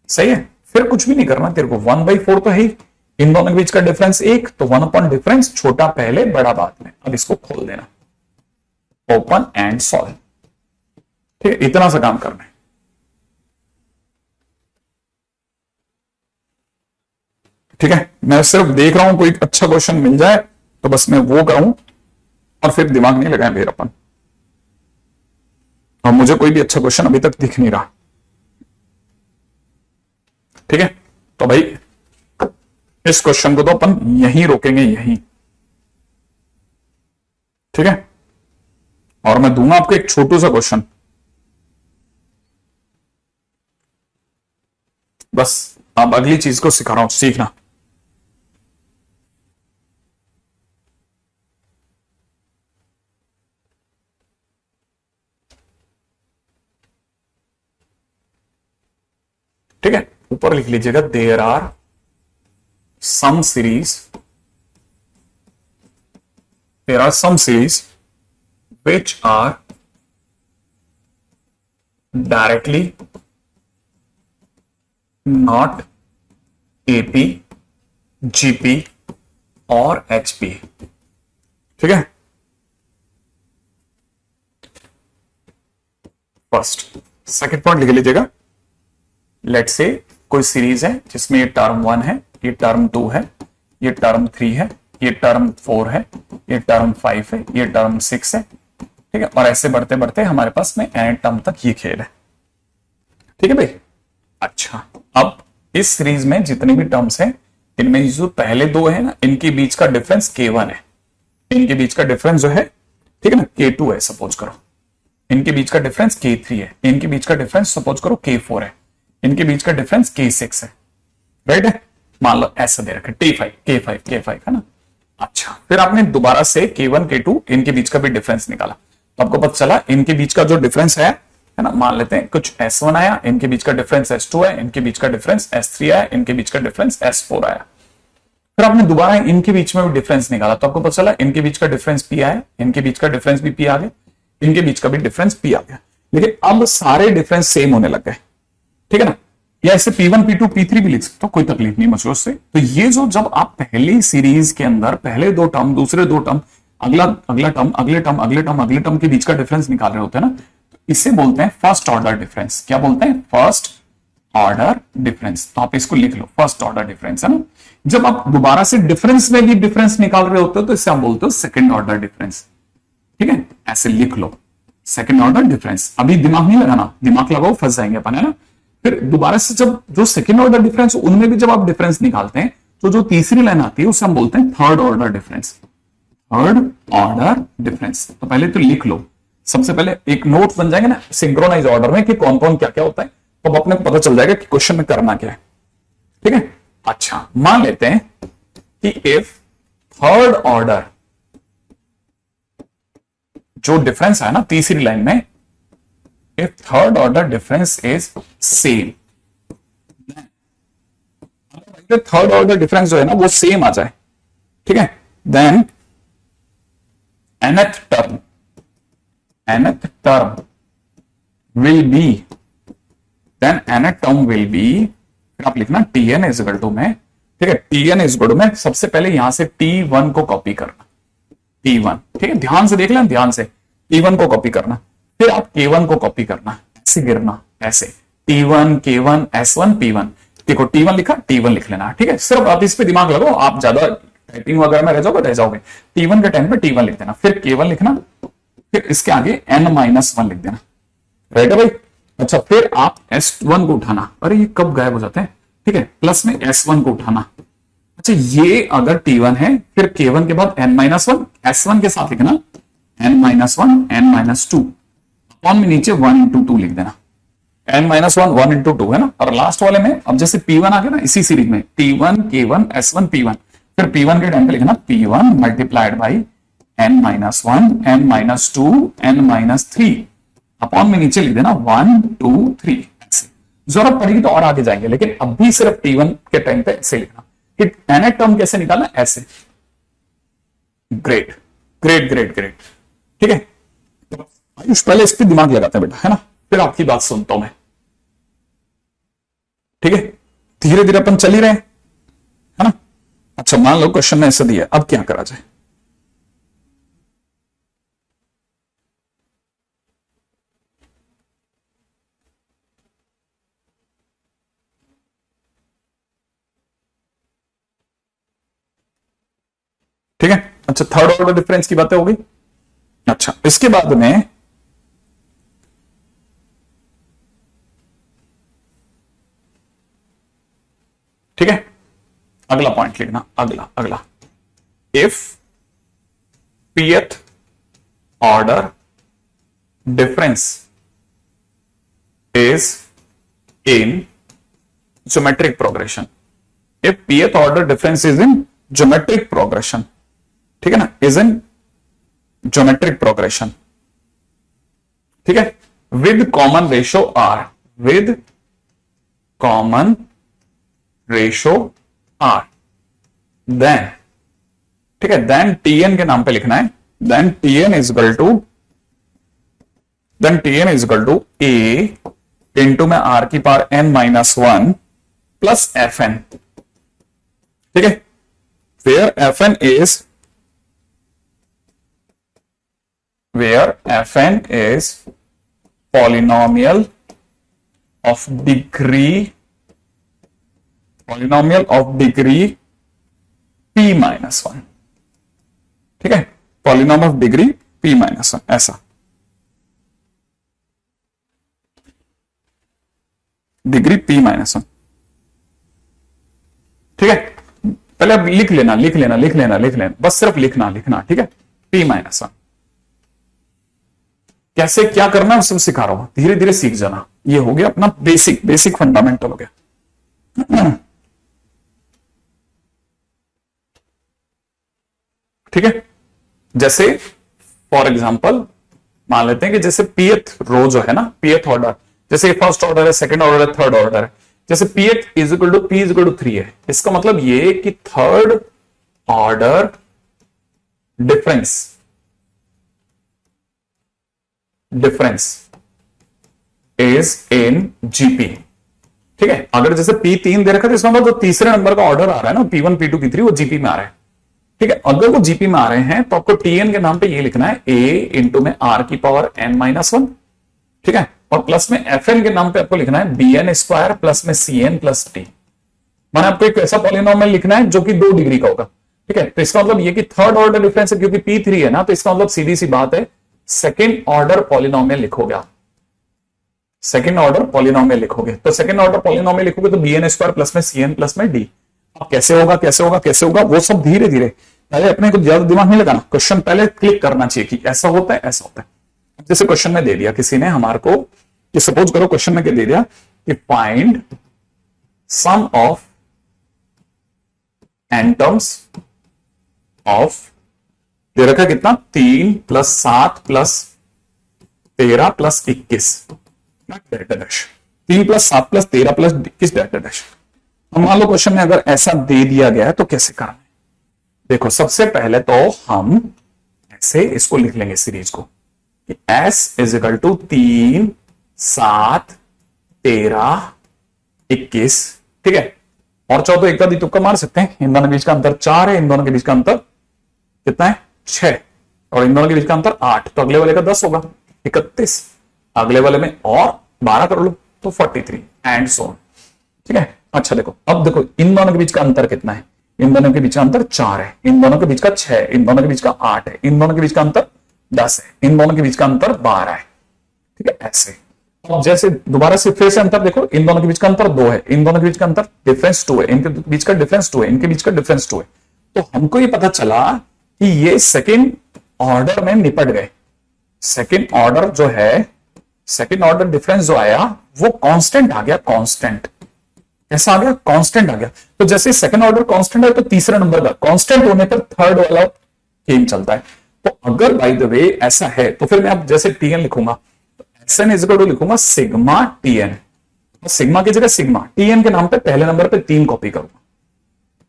सही है। फिर कुछ भी नहीं करना तेरे को, 1/4 तो है ही, इन दोनों के बीच का डिफरेंस 1, तो 1 डिफरेंस, छोटा पहले बड़ा बाद में। अब इसको खोल देना, ओपन एंड सॉल्व। ठीक है, इतना सा काम करना है। ठीक है, मैं सिर्फ देख रहा हूं कोई अच्छा क्वेश्चन मिल जाए तो बस मैं वो करूं, और फिर दिमाग नहीं लगाए फिर अपन। और मुझे कोई भी अच्छा क्वेश्चन अभी तक दिख नहीं रहा। ठीक है, तो भाई इस क्वेश्चन को तो अपन यहीं रोकेंगे, यहीं। ठीक है, और मैं दूंगा आपको एक छोटू सा क्वेश्चन, बस अब अगली चीज को सिखा रहा हूं, सीखना। ठीक है, ऊपर लिख लीजिएगा, there are some series, there are some series which are directly not AP, GP और HP। ठीक है, फर्स्ट। सेकेंड पॉइंट लिख लीजिएगा, लेट से कोई सीरीज है जिसमें ये टर्म 1 है, ये टर्म 2 है, ये टर्म 3 है, ये टर्म 4 है, ये टर्म 5 है, ये टर्म 6 है। ठीक है, और ऐसे बढ़ते बढ़ते हमारे पास में एन टर्म तक ये खेल है। ठीक है भाई। अच्छा, अब इस सीरीज में जितने भी टर्म्स हैं, इनमें जो पहले दो है ना, इनके बीच का डिफरेंस K1 है, इनके बीच का डिफरेंस जो है, ठीक है ना, K2 है सपोज करो, इनके बीच का डिफरेंस K3 है, इनके बीच का डिफरेंस सपोज करो K4 है, इनके बीच का डिफरेंस K6 है। राइट है, मान लो ऐसा दे रखा K5 है ना। अच्छा, फिर आपने दोबारा से K1 K2 इनके बीच का भी डिफरेंस निकाला, तो आपको पता चला इनके बीच का जो डिफरेंस है ना, मान लेते हैं कुछ S1 आया, इनके बीच का डिफरेंस S2 है, इनके बीच का डिफरेंस S3 आया, इनके बीच का डिफरेंस S4 आया। फिर आपने दोबारा इनके बीच में भी डिफरेंस निकाला, तो आपको पता चला इनके बीच का डिफरेंस P आया, इनके बीच का डिफरेंस भी P आ गया, इनके बीच का भी डिफरेंस P आ गया। लेकिन अब सारे डिफरेंस सेम होने लग गए। ठीक है ना, या ऐसे P1 P2 P3 भी लिख सकते हो, कोई तकलीफ नहीं मुझे उससे। तो ये जो, जब आप पहली सीरीज के अंदर पहले दो टर्म, दूसरे दो टर्म, अगला टर्म, अगले टर्म, अगले टर्म, अगले टर्म के बीच का डिफरेंस निकाल रहे होते हैं ना, तो इसे बोलते हैं फर्स्ट ऑर्डर डिफरेंस। क्या बोलते हैं? First order difference. तो आप इसको लिख लो, फर्स्ट ऑर्डर डिफरेंस, है ना। जब आप दोबारा से डिफरेंस में भी डिफरेंस निकाल रहे होते हो तो इसे आप बोलते हो सेकंड ऑर्डर डिफरेंस। ठीक है, ऐसे लिख लो, सेकंड ऑर्डर डिफरेंस। अभी दिमाग नहीं लगाना, दिमाग लगाओ फंस जाएंगे अपन, है ना। फिर दोबारा से जब जो सेकंड ऑर्डर डिफरेंस, उनमें भी जब आप डिफरेंस निकालते हैं तो जो तीसरी लाइन आती है उसे हम बोलते हैं third order difference. Third order difference. तो पहले तो लिख लो, सबसे पहले एक नोट बन जाएंगे ना सिंक्रोनाइज ऑर्डर में कि कौन कौन क्या क्या होता है, तो अपने को पता चल जाएगा कि क्वेश्चन में करना क्या है। ठीक है, अच्छा मान लेते हैं कि इफ थर्ड ऑर्डर जो डिफरेंस है ना तीसरी लाइन में, if third order difference is same, third order difference जो है ना वो सेम आ जाए, ठीक है, then nth term will be, then nth term will be, फिर आप लिखना tn is equal to में, ठीक है, tn is equal to में सबसे पहले यहां से t1 को कॉपी करना, t1, ठीक है, ध्यान से देख लेना, ध्यान से t1 को कॉपी करना, फिर आप K1 को कॉपी करना, ऐसे गिरना, ऐसे T1 K1 S1 P1। देखो T1 लिखा, T1 लिख लेना, ठीक है। सिर्फ आप इस पे दिमाग लगाओ, आप ज्यादा टाइपिंग वगैरह में रह जाओगे। T1 के टाइम पे T1 लिख देना, फिर K1 लिखना, फिर इसके आगे N-1 लिख देना, राइट है भाई। अच्छा, फिर आप S1 को उठाना, अरे ये कब गायब हो जाते हैं, ठीक है, प्लस में S1 को उठाना। अच्छा, ये अगर T1 है, फिर K1 के बाद N-1, S1 के साथ लिखना N-1 N-2, अपॉन में नीचे 1 इंटू 2 लिख देना, N-1 1 इंटू 2 है ना। और लास्ट वाले में अब जैसे P1 आ गया ना, इसी सीरीज में T1 K1 S1 P1, फिर P1 के टाइम पे लिखना P1 multiplied by N-1 N-2 N-3, upon में नीचे लिख देना 1 2 3। जरूरत पड़ेगी तो और आगे जाएंगे, लेकिन अभी सिर्फ T1 के टाइम पे ऐसे लिखना कि nth टर्म कैसे निकालना, ऐसे। ग्रेट ग्रेट ग्रेट ग्रेट, ठीक है। तो आयुष पहले इस पे दिमाग लगाते हैं बेटा, है ना, फिर आपकी बात सुनता हूं मैं, ठीक है। धीरे धीरे अपन चल ही रहे हैं, है ना। अच्छा, मान लो क्वेश्चन ने ऐसा दिया, अब क्या करा जाए। ठीक है। अच्छा, थर्ड ऑर्डर डिफरेंस की बातें हो गई। अच्छा, इसके बाद में ठीक है, अगला पॉइंट लिखना, अगला अगला if pth order difference is in geometric progression, if pth order difference is in geometric progression, ठीक है ना, इज इन ज्योमेट्रिक प्रोग्रेशन, ठीक है, with common ratio r, with common ratio r, then, ठीक है, देन Tn के नाम पे लिखना है, then Tn is equal to a into में r की पावर n-1 प्लस fn, ठीक है, where fn is polynomial of degree p-1, ठीक है, पॉलिनॉमियल ऑफ डिग्री p-1, ऐसा डिग्री p-1, ठीक है। पहले अब लिख लेना, बस सिर्फ लिखना, ठीक है, p-1 कैसे क्या करना है सब सिखा रहा हूं, धीरे धीरे सीख जाना। ये हो गया अपना बेसिक फंडामेंटल हो गया, ठीक है। जैसे फॉर एग्जांपल मान लेते हैं कि जैसे pth रो जो है ना, pth ऑर्डर, जैसे फर्स्ट ऑर्डर है, सेकंड ऑर्डर है, थर्ड ऑर्डर है, जैसे pth is equal to p is equal to 3 है, इसका मतलब ये कि third order difference is in GP, ठीक है। अगर जैसे p3 दे रखा है तो इसका मतलब जो तीसरे नंबर का ऑर्डर आ रहा है ना, p1 p2 p3, वो जीपी में आ रहा है, ठीक है। अगर वो जीपी में आ रहे हैं तो आपको Tn के नाम पे ये लिखना है a इंटू में r की पावर n-1, ठीक है, और प्लस में fn के नाम पे आपको लिखना है bn स्क्वायर प्लस में cn प्लस t। मैंने आपको एक ऐसा पॉलिनोमियल लिखना है जो कि 2 डिग्री का होगा, ठीक है। तो इसका मतलब ये कि थर्ड ऑर्डर डिफरेंस है, क्योंकि p3 है ना, तो इसका मतलब सीधी सी बात है सेकेंड ऑर्डर पॉलिनोमियल लिखोगे आप, सेकेंड ऑर्डर पॉलिनोमियल लिखोगे, तो सेकेंड ऑर्डर पॉलिनोमियल लिखोगे तो bn स्क्वायर प्लस में cn प्लस में d। अब कैसे होगा वो सब धीरे धीरे, पहले अपने को ज्यादा दिमाग नहीं लगाना, क्वेश्चन पहले क्लिक करना चाहिए कि ऐसा होता है ऐसा होता है। जैसे क्वेश्चन में दे दिया किसी ने हमारे को, कि सपोज करो क्वेश्चन में क्या दे दिया कि find sum of atoms of, दे रखा कितना 3 plus 7 plus 13 plus 21 delta dash, 3 plus 7 plus 13 plus 21 delta dash. अब मान लो क्वेश्चन में अगर ऐसा दे दिया गया है तो कैसे करना है, देखो सबसे पहले तो हम ऐसे इसको लिख लेंगे सीरीज को कि s इज इक्वल टू 3 7 13 21, ठीक है, और चाहो तो एक आधी तुक्का मार सकते हैं, इन दोनों के बीच का अंतर 4 है, इन दोनों के बीच का अंतर कितना है 6, और इन दोनों के बीच का अंतर 8, तो अगले वाले का 10 होगा, 31, अगले वाले में और 12 कर लो तो 43 एंड सो ऑन। ठीक है, अच्छा देखो, अब देखो इन दोनों के बीच का अंतर कितना है, इन दोनों के बीच का अंतर 4 है, इन दोनों के बीच का 6 है, इन दोनों के बीच का 8 है, इन दोनों के बीच का अंतर 10 है, इन दोनों के बीच का अंतर 12 है। ठीक है, ऐसे। अब जैसे दोबारा से फिर से अंतर देखो, इन दोनों के बीच का अंतर 2 है, इन दोनों के बीच का अंतर डिफरेंस 2 है, इनके बीच का डिफरेंस 2 है, इनके बीच का डिफरेंस 2 है। तो हमको ये पता चला कि ये सेकेंड ऑर्डर में निपट गए। सेकेंड ऑर्डर जो है, सेकेंड ऑर्डर डिफरेंस जो आया वो कांस्टेंट आ गया, कांस्टेंट। कैसा आ गया? कांस्टेंट आ गया। तो जैसे सेकंड ऑर्डर कांस्टेंट है तो तीसरा नंबर का कांस्टेंट होने पर थर्ड वाला गेम चलता है। तो अगर बाय द वे ऐसा है तो फिर मैं अब जैसे टीएन लिखूंगा, एसएन इज इक्वल टू लिखूंगा सिग्मा टीएन, सिग्मा की जगह सिग्मा, टीएन के नाम पे पहले नंबर पे 3 कॉपी करूंगा,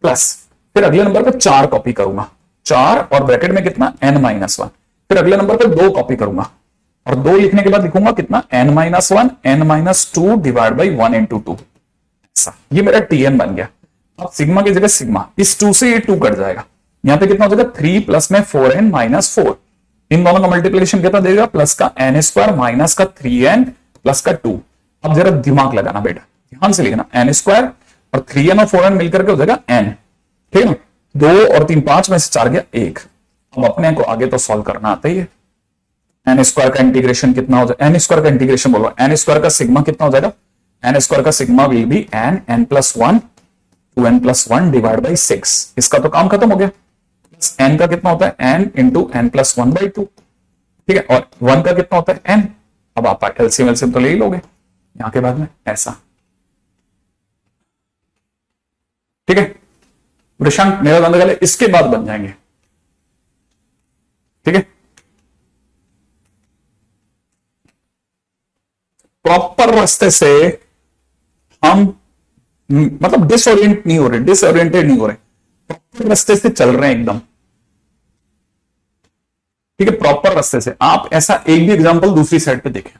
प्लस फिर अगले नंबर पे 4 कॉपी करूंगा, 4 और ब्रैकेट में कितना n-1, फिर अगले नंबर पे 2 कॉपी करूंगा और 2 लिखने के बाद लिखूंगा कितना n-1 n-2 divide by 1 into 2। ये मेरा टीएन बन गया। अब सिग्मा की जगह सिग्मा, इस 2 से ये 2 कट जाएगा, यहां पे कितना हो जाएगा 3 प्लस में 4n माइनस 4, इन दोनों का मल्टीप्लिकेशन कितना देगा, प्लस का n स्क्वायर माइनस का 3n प्लस का 2। अब जरा दिमाग लगाना बेटा, ध्यान से लिखना, n स्क्वायर और 3n और 4n मिलकर के हो जाएगा n, ठीक है ना, 2 और 3 5 में से 4 गया 1। अब अपने को आगे तो सॉल्व करना आता ही है। n स्क्वायर का इंटीग्रेशन कितना हो जाएगा, n स्क्वायर का इंटीग्रेशन बोलो, n स्क्वायर का सिग्मा कितना हो जाएगा, n स्क्वायर का sigma will be n plus 1 2n plus 1 divide by 6। इसका तो काम खत्म हो गया। प्लस n का कितना होता है n into n plus 1 by 2, ठीक है, और 1 का कितना होता है n। अब आप एलसीएम एलसीएम तो ले ही लोगे यहां के बाद में, ऐसा। ठीक है, वृषांक मेरा बंद गले इसके बाद बन जाएंगे। ठीक है, प्रॉपर रास्ते से हम मतलब डिसओरिएंटेड नहीं हो रहे, प्रॉपर रास्ते से चल रहे हैं एकदम। ठीक है, प्रॉपर रास्ते से। आप ऐसा एक भी एग्जांपल दूसरी साइड पे देखें,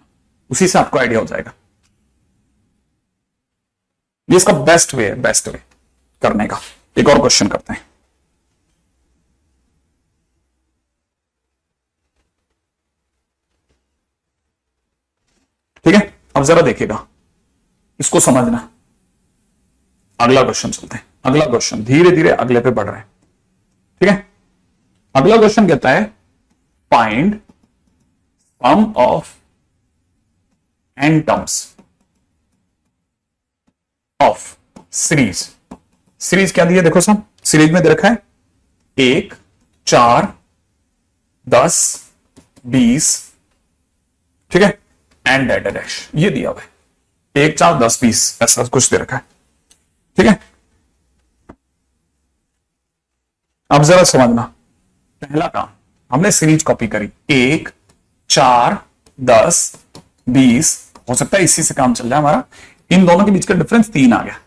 उसी से आपको आइडिया हो जाएगा। ये इसका बेस्ट वे है, बेस्ट वे करने का। एक और क्वेश्चन करते हैं। ठीक है, अब जरा देखिएगा, इसको समझना। अगला क्वेश्चन चलते हैं, अगला क्वेश्चन धीरे धीरे अगले पे बढ़ रहे हैं। ठीक है, अगला क्वेश्चन कहता है find sum of n terms of series. Series क्या दी है देखो सब, सीरीज में दे रखा है 1 4 10 20, ठीक है, एंड डेटा डैश, ये दिया हुआ है 1 4 10 20 ऐसा कुछ दे रखा है। ठीक है, अब जरा समझना, पहला काम हमने सीरीज कॉपी करी 1 4 10 20, हो सकता है इसी से काम चल रहा है हमारा। इन दोनों के बीच का डिफरेंस 3 आ गया,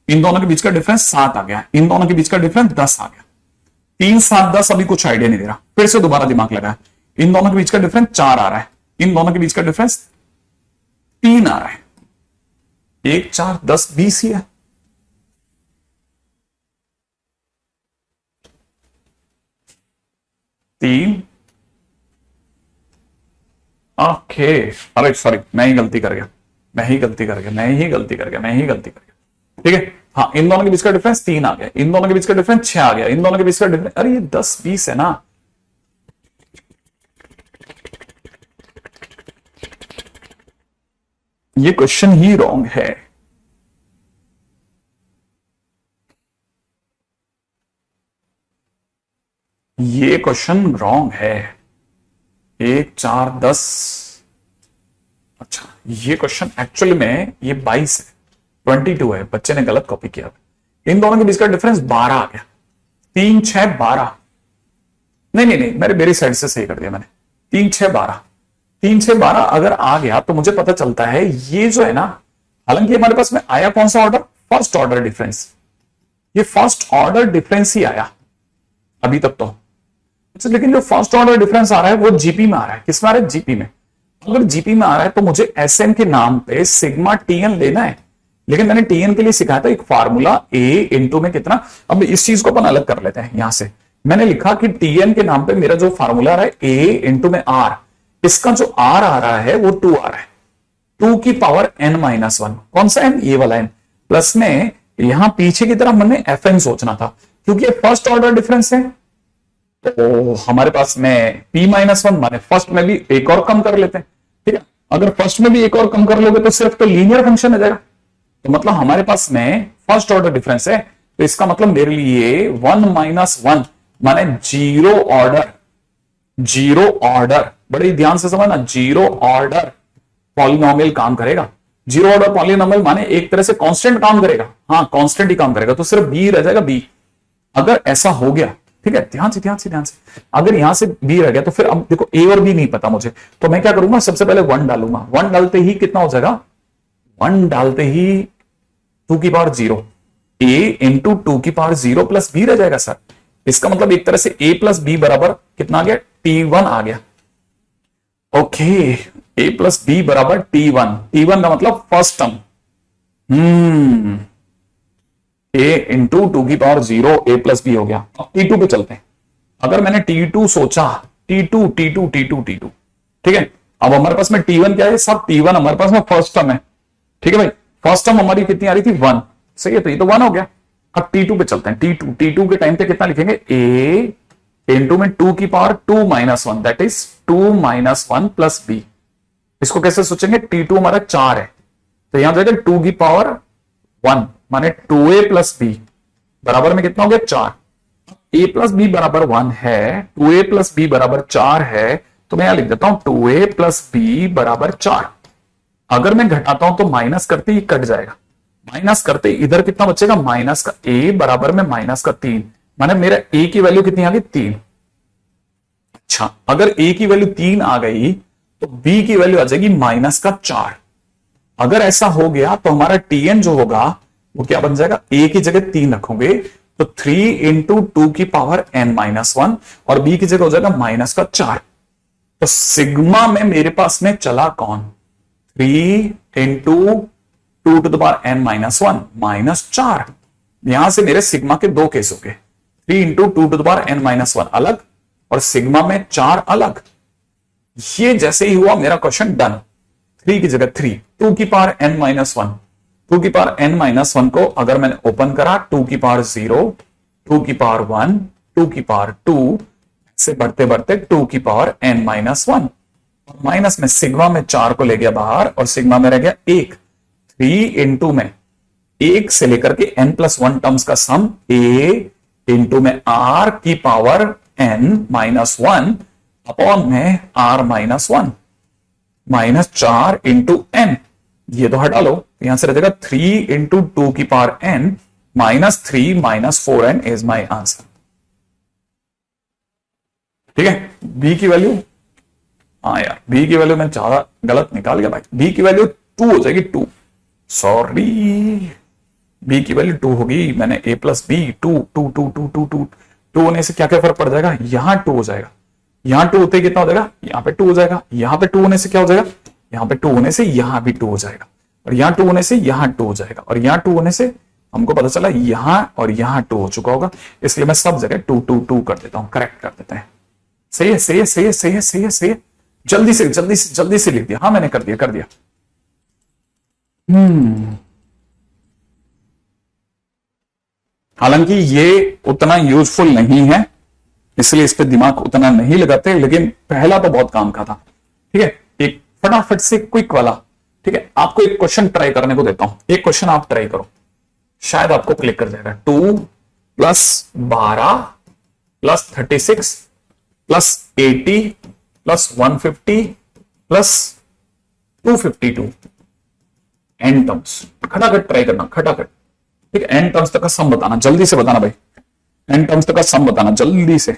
इन दोनों के बीच का डिफरेंस 7 आ गया, इन दोनों के बीच का डिफरेंस 10 आ गया। 3 7 10 अभी कुछ आइडिया नहीं दे रहा, फिर से दोबारा दिमाग लगा, इन दोनों के बीच का डिफरेंस 4 आ रहा है, इन दोनों के बीच का डिफरेंस 3 आ रहा है। 1 4 10 20 ही है। तीन, ओके, अरे सॉरी, मैं ही गलती कर गया। ठीक है, हाँ, इन दोनों के बीच का डिफरेंस 3 आ गया, इन दोनों के बीच का डिफरेंस 6 आ गया, इन दोनों के बीच का डिफरेंस, अरे ये 10 20 है ना। ये क्वेश्चन ही रॉन्ग है। ये क्वेश्चन रॉन्ग है। 1 4 10, अच्छा ये क्वेश्चन एक्चुअली में ये 22 है, 22 है, बच्चे ने गलत कॉपी किया। इन दोनों के बीच का डिफरेंस 12 आ गया, 3 6 12, नहीं मेरी साइड से सही कर दिया मैंने, 3 6 12, 3 6 12 अगर आ गया तो मुझे पता चलता है ये जो है ना, हालांकि हमारे पास में आया कौन सा ऑर्डर, फर्स्ट ऑर्डर डिफरेंस, ये फर्स्ट ऑर्डर डिफरेंस ही आया अभी तक तो। अच्छा, लेकिन जो फर्स्ट ऑर्डर डिफरेंस आ रहा है वो जीपी में आ रहा है, किसमें आ रहा है, जीपी में। अगर जीपी में आ रहा है तो मुझे एसएन के नाम पे सिग्मा टीएन लेना है, लेकिन मैंने टीएन के लिए सिखाया था एक फार्मूला ए इंटू में कितना। अब इस चीज को अपन अलग कर लेते हैं, यहां से मैंने लिखा कि टीएन के नाम पे मेरा जो फार्मूला रहा है ए इंटू में आर, इसका जो आर आ रहा है वो 2 आ रहा है, 2 की पावर n-1। कौन सा n? ये वाला n। प्लस में यहां पीछे की तरफ मैंने fn सोचना था, क्योंकि ये फर्स्ट ऑर्डर डिफरेंस है। तो हमारे पास में p-1 माने फर्स्ट में भी एक और कम कर लेते हैं, ठीक है। अगर फर्स्ट में भी एक और कम कर लोगे तो सिर्फ तो लीनियर फंक्शन आ जाएगा। तो मतलब हमारे पास में फर्स्ट ऑर्डर डिफरेंस है, तो इसका मतलब मेरे लिए 1-1 माने जीरो ऑर्डर, जीरो ऑर्डर, बड़े ध्यान से समझना, जीरो ऑर्डर पॉलिनोमियल काम करेगा। जीरो ऑर्डर पॉलिनोमियल माने एक तरह से कांस्टेंट काम करेगा, हाँ कांस्टेंट ही काम करेगा, तो सिर्फ बी रह जाएगा, बी। अगर ऐसा हो गया, ठीक है, ध्यान से ध्यान से ध्यान से, अगर यहां से बी रह गया तो फिर अब देखो ए और बी नहीं पता मुझे, तो मैं क्या करूंगा, सबसे पहले 1 डालूंगा। 1 डालते ही कितना हो जाएगा, 1 डालते ही 2 की पावर 0, ए इंटू 2 की पावर 0 प्लस बी रह जाएगा सर। इसका मतलब एक तरह से ए प्लस बी बराबर कितना आ गया, T1 आ गया। ओके, ए प्लस बी बराबर T1, T1 का मतलब फर्स्ट टर्म। ए इंटू 2 की पावर 0 ए प्लस बी हो गया। अब T2 पे चलते हैं। अगर मैंने T2 सोचा, T2 T2 T2 T2, ठीक है। अब हमारे पास में T1 क्या है सब, T1 हमारे पास में फर्स्ट टर्म है, ठीक है भाई। फर्स्ट टर्म हमारी कितनी आ रही थी, 1, सही है, तो ये तो 1 हो गया। अब T2 पे चलते हैं। T2 के टाइम पे कितना लिखेंगे, ए इंटू में 2 की power 2-1, that is 2-1 plus b. इसको कैसे सोचेंगे, T2 हमारा 4 है, तो यहां जाएगा 2 की पावर 1 माने 2a प्लस बी बराबर में कितना हो गया, 4। ए प्लस बी बराबर 1 है, 2a प्लस बी बराबर 4 है, तो मैं यहां लिख देता हूं 2a प्लस बी बराबर 4। अगर मैं घटाता हूं तो माइनस करते ही कट जाएगा, माइनस करते इधर कितना बचेगा, माइनस का ए बराबर में माइनस का 3, माने मेरा ए की वैल्यू कितनी आ गई, 3। अच्छा, अगर ए की वैल्यू 3 आ गई तो बी की वैल्यू आ जाएगी -4। अगर ऐसा हो गया तो हमारा टीएन जो होगा वो क्या बन जाएगा, ए की जगह 3 रखोगे तो 3 इंटू 2 की पावर n-1 और बी की जगह हो जाएगा -4। तो सिग्मा में मेरे पास में चला कौन, 3 into 2 to the power n-1 -4। यहां से मेरे सिग्मा के दो केस हो गए, 3 into 2 to the power n-1 अलग और सिग्मा में 4 अलग। ये जैसे ही हुआ मेरा क्वेश्चन डन। 3 की जगह 3, 2 की पावर n-1, 2 की पावर n-1 को अगर मैंने ओपन करा, 2 की पावर 0, 2 की पावर 1, 2 की पावर 2 से बढ़ते बढ़ते 2 की पावर n-1 और माइनस में सिग्मा में 4 को ले गया बाहर और सिग्मा में रह गया 1। 3 इंटू में 1 से लेकर के n+1 टर्म्स का सम, a इंटू में r की पावर n-1 अपॉन में r-1 -4 इंटू n। ये तो हटा लो, यहां से रह जाएगा 3 इंटू 2 की power n -3 -4n is my answer. ठीक है, b की वैल्यू, हाँ यार b की वैल्यू मैं ज्यादा गलत निकाल गया भाई, b की वैल्यू 2 हो जाएगी, 2, सॉरी, b की वैल्यू 2 होगी। मैंने a प्लस बी 2 होने से क्या क्या फर्क पड़ जाएगा, यहां 2 हो जाएगा, यहां 2 होते कितना हो जाएगा, यहां पे 2 हो जाएगा, यहां पे 2 होने से क्या हो जाएगा, यहां पे 2 होने से यहां भी 2 हो जाएगा और यहां 2 होने से यहां 2 हो जाएगा और यहां 2 होने से हमको पता चला यहां और यहां 2 हो चुका होगा, इसलिए मैं सब जगह 2 कर देता हूं, करेक्ट कर देते हैं। सही है, सही है, सही है, सही है, सही है, सही है। जल्दी से जल्दी से जल्दी से लिख दिया, हाँ मैंने कर दिया, कर दिया। हालांकि ये उतना यूजफुल नहीं है, इसलिए इस पे दिमाग उतना नहीं लगाते, लेकिन पहला तो बहुत काम का था। ठीक है, एक फटाफट से क्विक वाला। ठीक है, आपको एक क्वेश्चन ट्राई करने को देता हूं, एक क्वेश्चन आप ट्राई करो, शायद आपको क्लिक कर जाएगा। 2 + 12 + 36 + 80 + 150 + 252 एन टर्म्स, खटाखट ट्राई करना, खटाखट। ठीक है, एन टर्म्स तक का सम बताना, जल्दी से बताना भाई, एन टर्म्स तक का सम बताना जल्दी से।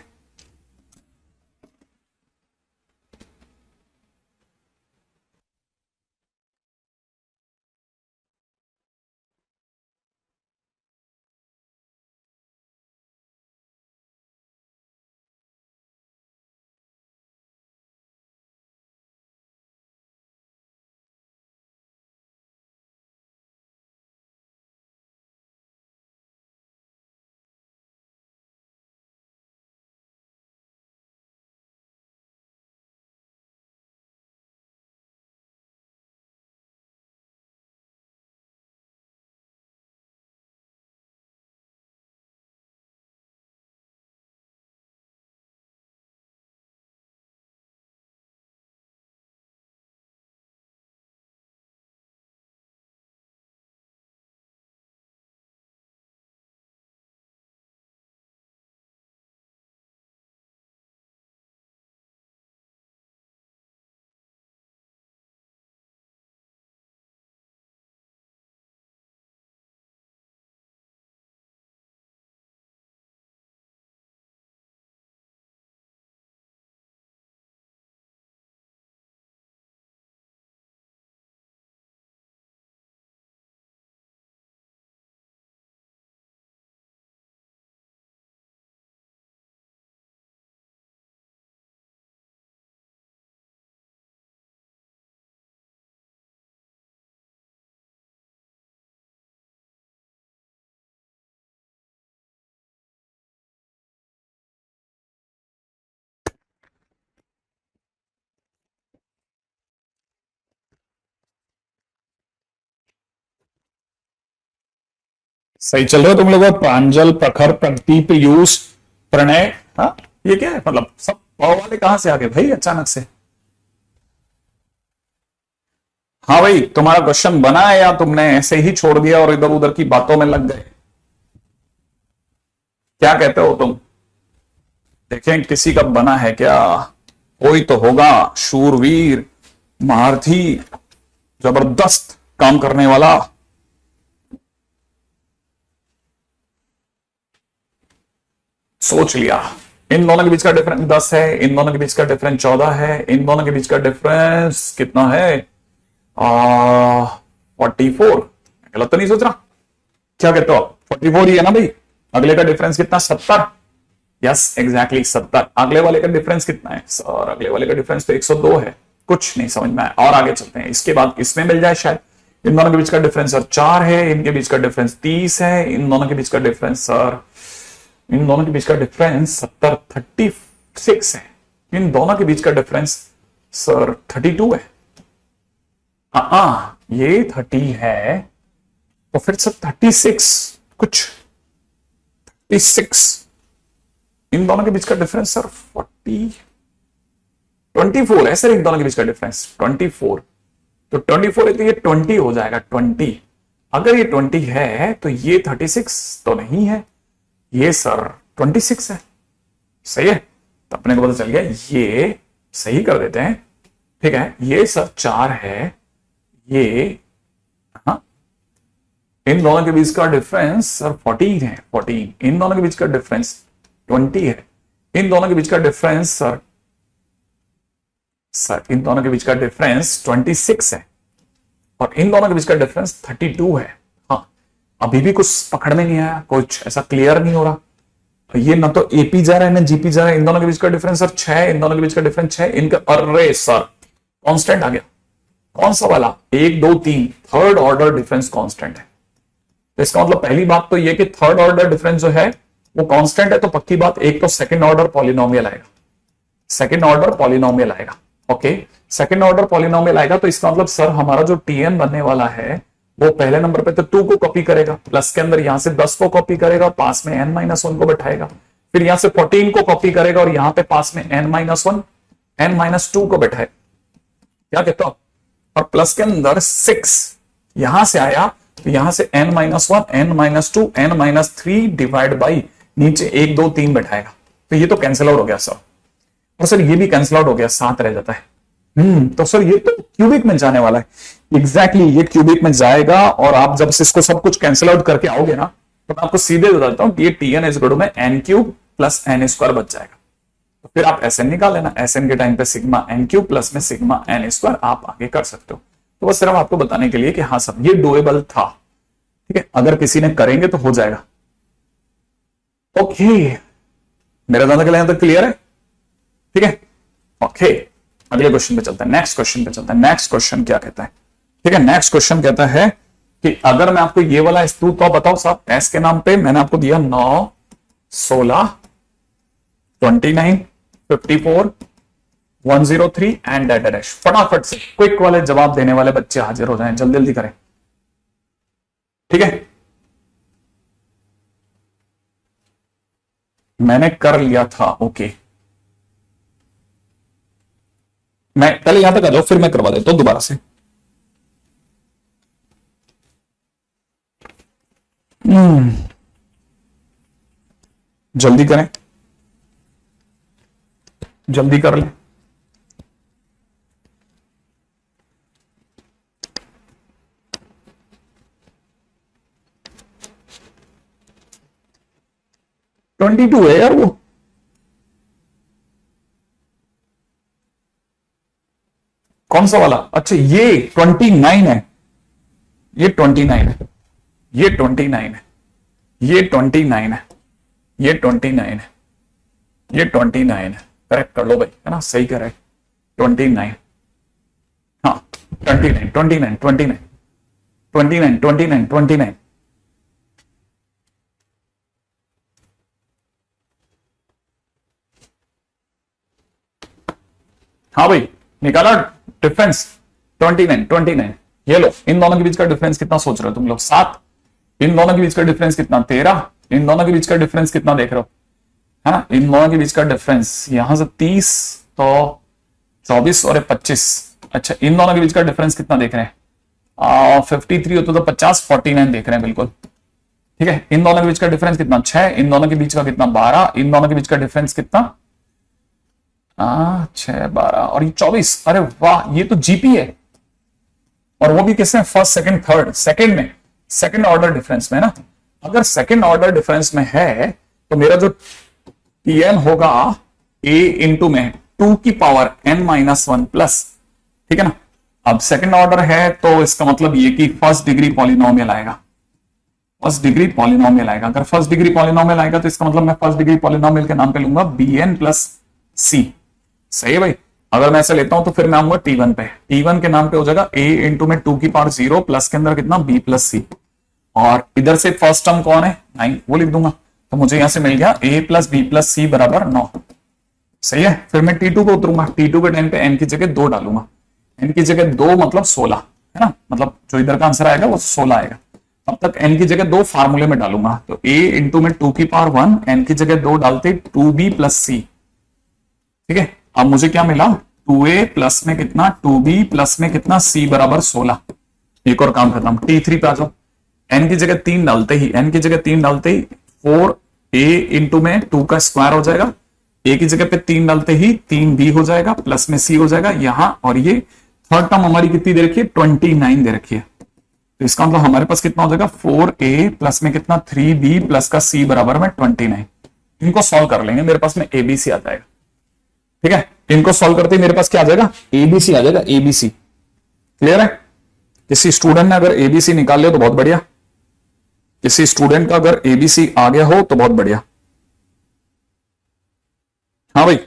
सही चल रहे हो तुम लोग, प्रांजल, प्रखर, प्रगति, पीयूष, प्रणय। हाँ, ये क्या है मतलब, सब पाव वाले कहां से आ गए भाई अचानक से? हाँ भाई, तुम्हारा क्वेश्चन बना है या तुमने ऐसे ही छोड़ दिया और इधर उधर की बातों में लग गए? क्या कहते हो तुम? देखें किसी का बना है क्या? कोई तो होगा शूरवीर, महारथी, जबरदस्त काम करने वाला। सोच लिया। इन दोनों के बीच का डिफरेंस 10 है, इन दोनों के बीच का डिफरेंस 14 है, इन दोनों के बीच का डिफरेंस कितना है? 44। गलत तो नहीं सोच रहा? क्या कहते हो आप? 44 ही है ना भाई? अगले का डिफरेंस कितना? 70। Yes exactly 70। अगले वाले का डिफरेंस कितना है सर? अगले वाले का डिफरेंस तो 102 है। कुछ नहीं समझ में आया, और आगे चलते हैं। इसके बाद इसमें मिल जाए शायद। इन दोनों के बीच का डिफरेंस सर 4 है, इनके बीच का डिफरेंस 30 है, इन दोनों के बीच का डिफरेंस सर, इन दोनों के बीच का डिफरेंस 70 36 है। इन दोनों के बीच का डिफरेंस सर 32 है। ये 30 है तो फिर सर 36 कुछ 36। इन दोनों के बीच का डिफरेंस सर 24 है सर। इन दोनों के बीच का डिफरेंस 24, तो 24 है तो ये 20 हो जाएगा। 20 अगर ये 20 है तो ये 36 तो नहीं है, ये सर 26 है। सही है, तो अपने को पता चल गया, ये सही कर देते हैं। ठीक है, ये सर 4 है, ये हाँ, इन दोनों के बीच का डिफरेंस सर 14 है। 14 इन दोनों के बीच का डिफरेंस 20 है। इन दोनों के बीच का डिफरेंस सर इन दोनों के बीच का डिफरेंस 26 है, और इन दोनों के बीच का डिफरेंस 32 है। हाँ, अभी भी कुछ पकड़ में नहीं आया, कुछ ऐसा क्लियर नहीं हो रहा। तो ये ना तो एपी जा रहा है ना जीपी जा रहा है। इन दोनों के बीच का डिफरेंस सर 6, इन दोनों के बीच का डिफरेंस 6, इनका अरे सर कांस्टेंट आ गया। कौन सा वाला? 1 2 3 थर्ड ऑर्डर डिफरेंस कांस्टेंट है। तो इसका मतलब पहली बात तो ये कि थर्ड ऑर्डर डिफरेंस जो है वो कांस्टेंट है, तो पक्की बात एक तो सेकंड ऑर्डर पॉलिनोमियल आएगा। सेकंड ऑर्डर पॉलिनोमियल आएगा। ओके, सेकंड ऑर्डर पॉलिनोमियल आएगा तो इसका मतलब सर हमारा जो टीएन बनने वाला है वो पहले नंबर पे तो 2 को कॉपी करेगा, प्लस के अंदर यहां से 10 को कॉपी करेगा, पास में n-1 को बैठाएगा, फिर यहां से 14 को कॉपी करेगा और यहां पे पास में n-1 n-2 को बैठाएगा। क्या कहते हो? और प्लस के अंदर 6 यहां से आया तो यहां से n-1 n-2 n-3 divide by नीचे 1 2 3 बैठाएगा। तो ये तो कैंसिल आउट हो गया सर, और सर ये भी कैंसिल आउट हो गया, 7 रह जाता है। तो सर ये तो क्यूबिक में जाने वाला है। एग्जैक्टली ये क्यूबिक में जाएगा, और आप जब इसको सब कुछ कैंसिल आउट करके आओगे ना तो मैं आपको सीधे बता देता हूं कि ये टीएन इज इक्वल टू में n cube plus n square बच जाएगा। तो फिर आप एसएन निकाल लेना, एसएन के टाइम पे सिग्मा n क्यूब प्लस में सिग्मा n स्क्वायर आप आगे कर सकते हो। तो बस सिर्फ आपको बताने के लिए कि हाँ सर ये डुएबल था। ठीक है, अगर किसी ने करेंगे तो हो जाएगा। ओके, मेरा ज्यादा के लिए यहां तक क्लियर है? ठीक है, ओके, अगले क्वेश्चन पे चलते हैं, नेक्स्ट क्वेश्चन पे चलते हैं। नेक्स्ट क्वेश्चन क्या कहता है? ठीक है, नेक्स्ट क्वेश्चन कहता है कि अगर मैं आपको ये वाला S2 तो बताओ साहब, एस के नाम पे मैंने आपको दिया 9 16 29 54 103 एंड डैश। फटाफट से क्विक वाले जवाब देने वाले बच्चे हाजिर हो जाएं, जल्दी जल्दी करें। ठीक है, मैंने कर लिया था। ओके, मैं पहले यहां तक आ जाओ, फिर मैं करवा देता हूं दोबारा से। जल्दी करें, जल्दी कर लें। ट्वेंटी टू है यार वो। कौन सा वाला? अच्छा ये 29 है, ये 29 है, ये 29 है, ये 29 है, ये 29 है, ये 29 है। करेक्ट कर लो भाई, है ना? सही कह रहे 29। हाँ 29 29 29 29 29 29। हाँ भाई निकाला डिफरेंस 29 29। ये लो, इन दोनों के बीच का डिफरेंस कितना सोच रहे हो तुम लोग? 7। इन दोनों के बीच का डिफरेंस कितना 13, इन दोनों के बीच का डिफरेंस कितना देख रहे हो, है ना, इन दोनों के बीच का डिफरेंस यहां से 30 तो 24 और 25। अच्छा इन दोनों के बीच का डिफरेंस कितना देख रहे हैं 53 होता तो 50, 49 देख रहे हैं बिल्कुल, ठीक है। इन दोनों के बीच का डिफरेंस कितना 6, इन दोनों के बीच का कितना 12, इन दोनों के बीच का डिफरेंस कितना 6 12 और ये 24। अरे वाह ये तो जीपी है, और वो भी किसमें फर्स्ट सेकंड थर्ड, सेकंड में, सेकंड ऑर्डर डिफरेंस में ना। अगर सेकंड ऑर्डर डिफरेंस में है तो मेरा जो टीएन होगा a इंटू में 2 की पावर n-1 प्लस, ठीक है ना। अब सेकंड ऑर्डर है तो इसका मतलब ये कि फर्स्ट डिग्री पॉलिनोमियल आएगा, फर्स्ट डिग्री पॉलिनोमियल आएगा। अगर फर्स्ट डिग्री पॉलिनोमियल आएगा तो इसका मतलब मैं फर्स्ट डिग्री पॉलिनोमियल के नाम पे लूंगा bn प्लस c। सही है भाई। अगर मैं ऐसे लेता हूं तो फिर मैं आऊंगा t1 पे, t1 के नाम पे हो जाएगा a इंटू में 2 की पावर 0 प्लस के अंदर कितना b प्लस c, और इधर से फर्स्ट टर्म कौन है 9, वो लिख दूंगा। तो मुझे यहां से मिल गया a plus b plus c बराबर 9। सही है। फिर मैं t2 को उतरूंगा, t2 के टाइम पे n की जगह 2 डालूंगा, n की जगह 2 मतलब 16, है ना, मतलब जो इधर का आंसर आएगा वो 16 आएगा। तब तक n की जगह 2 फार्मूले में डालूंगा, तो a इंटू में 2 की पावर 1, n की जगह 2 डालते 2b प्लस c, ठीक है। अब मुझे क्या मिला 2a प्लस में कितना 2b प्लस में कितना c बराबर 16। एक और काम खत्म। t3 पे आ जाओ, n की जगह 3 डालते ही, n की जगह 3 डालते ही 4a इंटू में 2 का स्क्वायर हो जाएगा, a की जगह पे 3 डालते ही 3b हो जाएगा प्लस में c हो जाएगा यहां, और ये थर्ड टर्म हमारी कितनी दे रखी है 29 दे रखी है। तो इसका मतलब हमारे पास कितना हो जाएगा 4a प्लस में कितना 3b प्लस का c बराबर में 29। इनको सॉल्व कर लेंगे, मेरे पास में abc आ जाएगा, ठीक है। इनको सॉल्व करते ही मेरे पास क्या आ जाएगा abc आ जाएगा, abc। क्लियर है। किसी स्टूडेंट ने अगर abc निकाल लिया तो बहुत बढ़िया, किसी स्टूडेंट का अगर abc आ गया हो तो बहुत बढ़िया। हाँ भाई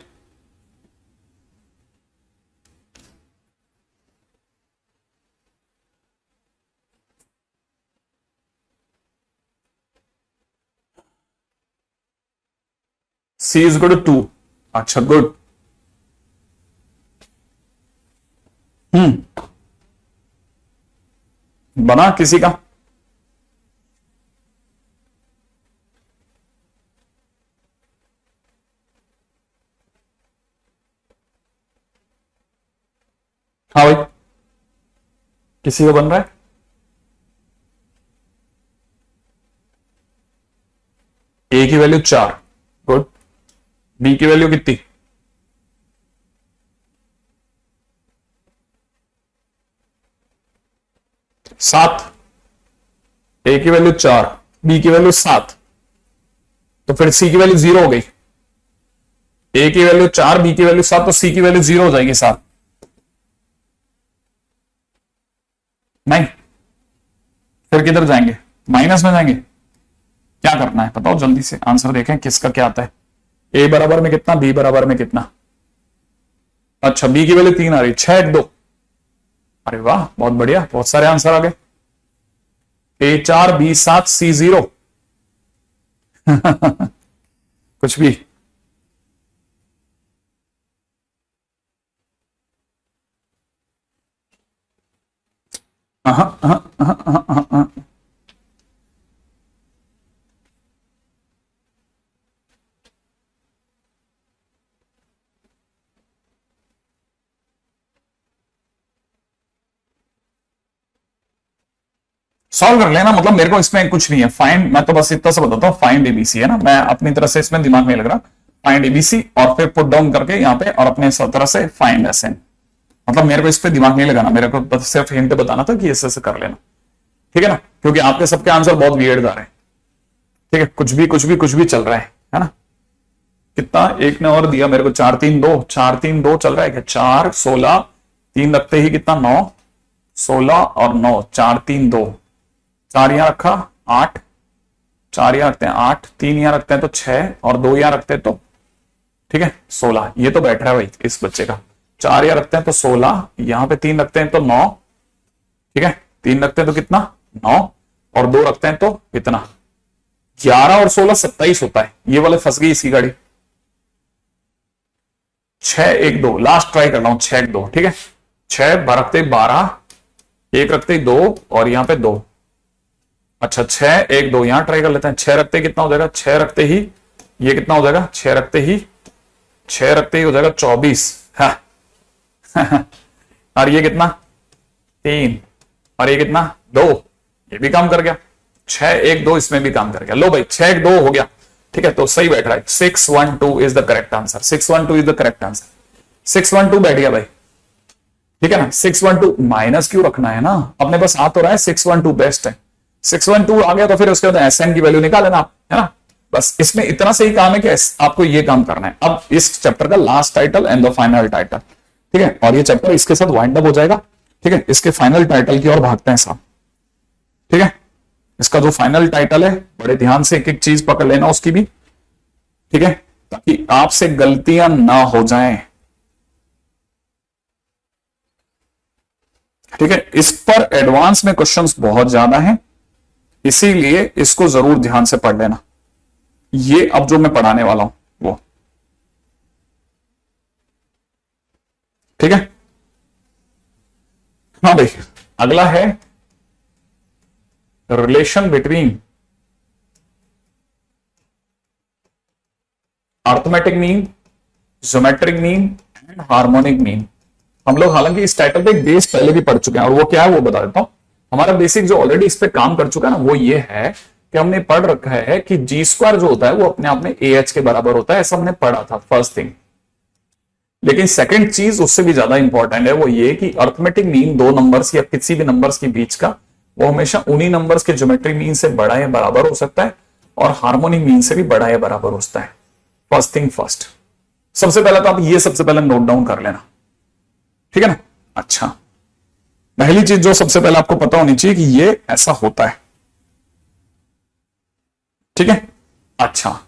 c इज इक्वल टू 2। अच्छा गुड। बना किसी का हाँ भाई किसी का बन रहा है a की वैल्यू 4, गुड। b की वैल्यू कितनी 7, a की वैल्यू 4, b की वैल्यू 7, तो फिर c की वैल्यू 0 हो गई। a की वैल्यू 4, b की वैल्यू 7, तो c की वैल्यू 0 हो जाएगी 7। नहीं, फिर किधर जाएंगे माइनस में जाएंगे। क्या करना है बताओ जल्दी से, आंसर देखें किसका क्या आता है। a बराबर में कितना, b बराबर में कितना। अच्छा b की वैल्यू 3 आ रही, 6 1 2। अरे वाह बहुत बढ़िया, बहुत सारे आंसर आ गए। a 4 b 7 c 0 कुछ भी। सॉल्व कर लेना, मतलब मेरे को इसमें कुछ नहीं है। फाइंड, मैं तो बस इतना सा बताता हूँ, फाइंड एबीसी है ना, मैं अपनी तरह से इसमें दिमाग नहीं लग रहा। फाइंड एबीसी और फिर पुट डाउन करके यहाँ पे, और अपने तरह से फाइंड एसएन। मतलब मेरे को इस पे दिमाग नहीं लगाना, मेरे को बस सिर्फ हिंट बताना था कि ऐसे ऐसे कर लेना, ठीक है ना, क्योंकि आपके सबके आंसर बहुत वियर्ड आ रहे हैं। ठीक है, कुछ भी कुछ भी कुछ भी चल रहा है ना। कितना एक ने और दिया मेरे को 4 3 2, 4 3 2 चल रहा है क्या, 4 16 3 रखते ही कितना 9, 16 और 9 4 3 2, 4 यहां रखा 8, 4 यहां रखते हैं 8, 3 यहां रखते हैं तो 6 और 2 यहां रखते हैं तो ठीक है 16। ये तो बैठ रहा है भाई इस बच्चे का। 4 यहां रखते हैं तो 16, यहां पे 3 रखते हैं तो 9, ठीक है 3 रखते हैं तो कितना 9 और 2 रखते हैं तो कितना 11 और 16 27 होता है। ये वाले फंस गई इसी गाड़ी। 6 1 2 लास्ट ट्राई कर रहा हूं, 6 1 2 ठीक है। 6 रखते 12, 1 रखते 2 और यहां पे 2। अच्छा 6 1 2 यहां ट्राई कर लेते हैं। 6 रखते ही कितना हो जाएगा, 6 रखते ही ये कितना हो जाएगा, 6 रखते ही हो जाएगा 24। हाँ। और ये कितना 3 और ये कितना 2, ये भी काम कर गया। 6 1 2 इसमें भी काम कर गया। लो भाई 6 1 2 हो गया, ठीक है, तो सही बैठ रहा है। 612 is the correct answer. 612 is the correct answer. 612 बैठ गया भाई, ठीक है ना। 612 माइनस क्यों रखना है ना, अपने पास आ तो रहा है 612 बेस्ट है। 612 आ गया तो फिर उसके बाद एसएन की वैल्यू निकाल लेना आप, है ना। बस इसमें इतना सही काम है कि आपको ये काम करना है। अब इस चैप्टर का last title and the final title, ठीक है, और ये चैप्टर इसके साथ वाइंड अप हो जाएगा, ठीक है। इसके फाइनल टाइटल की ओर भागते हैं साहब, ठीक है। इसका जो फाइनल टाइटल है, बड़े ध्यान से एक एक चीज पकड़ लेना उसकी भी, ठीक है, ताकि आपसे गलतियां ना हो जाएं, ठीक है। इस पर एडवांस में क्वेश्चंस बहुत ज्यादा हैं, इसीलिए इसको जरूर ध्यान से पढ़ लेना। ये अब जो मैं पढ़ाने वाला हूं वो, ठीक है। हाँ भाई, अगला है relation between arithmetic mean, geometric mean and harmonic mean. हम लोग हालांकि इस टाइटल पे एक बेस पहले भी पढ़ चुके हैं, और वो क्या है वो बता देता हूं। हमारा बेसिक जो ऑलरेडी इस पे काम कर चुका है ना, वो ये है कि हमने पढ़ रखा है कि जी स्क्वायर जो होता है वो अपने आप में ए एच के बराबर होता है, ऐसा हमने पढ़ा था फर्स्ट थिंग। लेकिन सेकंड चीज उससे भी ज्यादा इंपॉर्टेंट है, वो ये कि अर्थमेटिक मीन दो नंबर्स या किसी भी नंबर्स के बीच का, वो हमेशा उन्हीं नंबर्स के ज्योमेट्रिक मीन से बड़ा या बराबर हो सकता है, और हार्मोनिक मीन से भी बड़ा या बराबर हो सकता है। फर्स्ट थिंग फर्स्ट, सबसे पहले तो आप ये सबसे पहले नोट डाउन कर लेना, ठीक है ना। अच्छा, पहली चीज जो सबसे पहले आपको पता होनी चाहिए कि ये ऐसा होता है, ठीक है। अच्छा,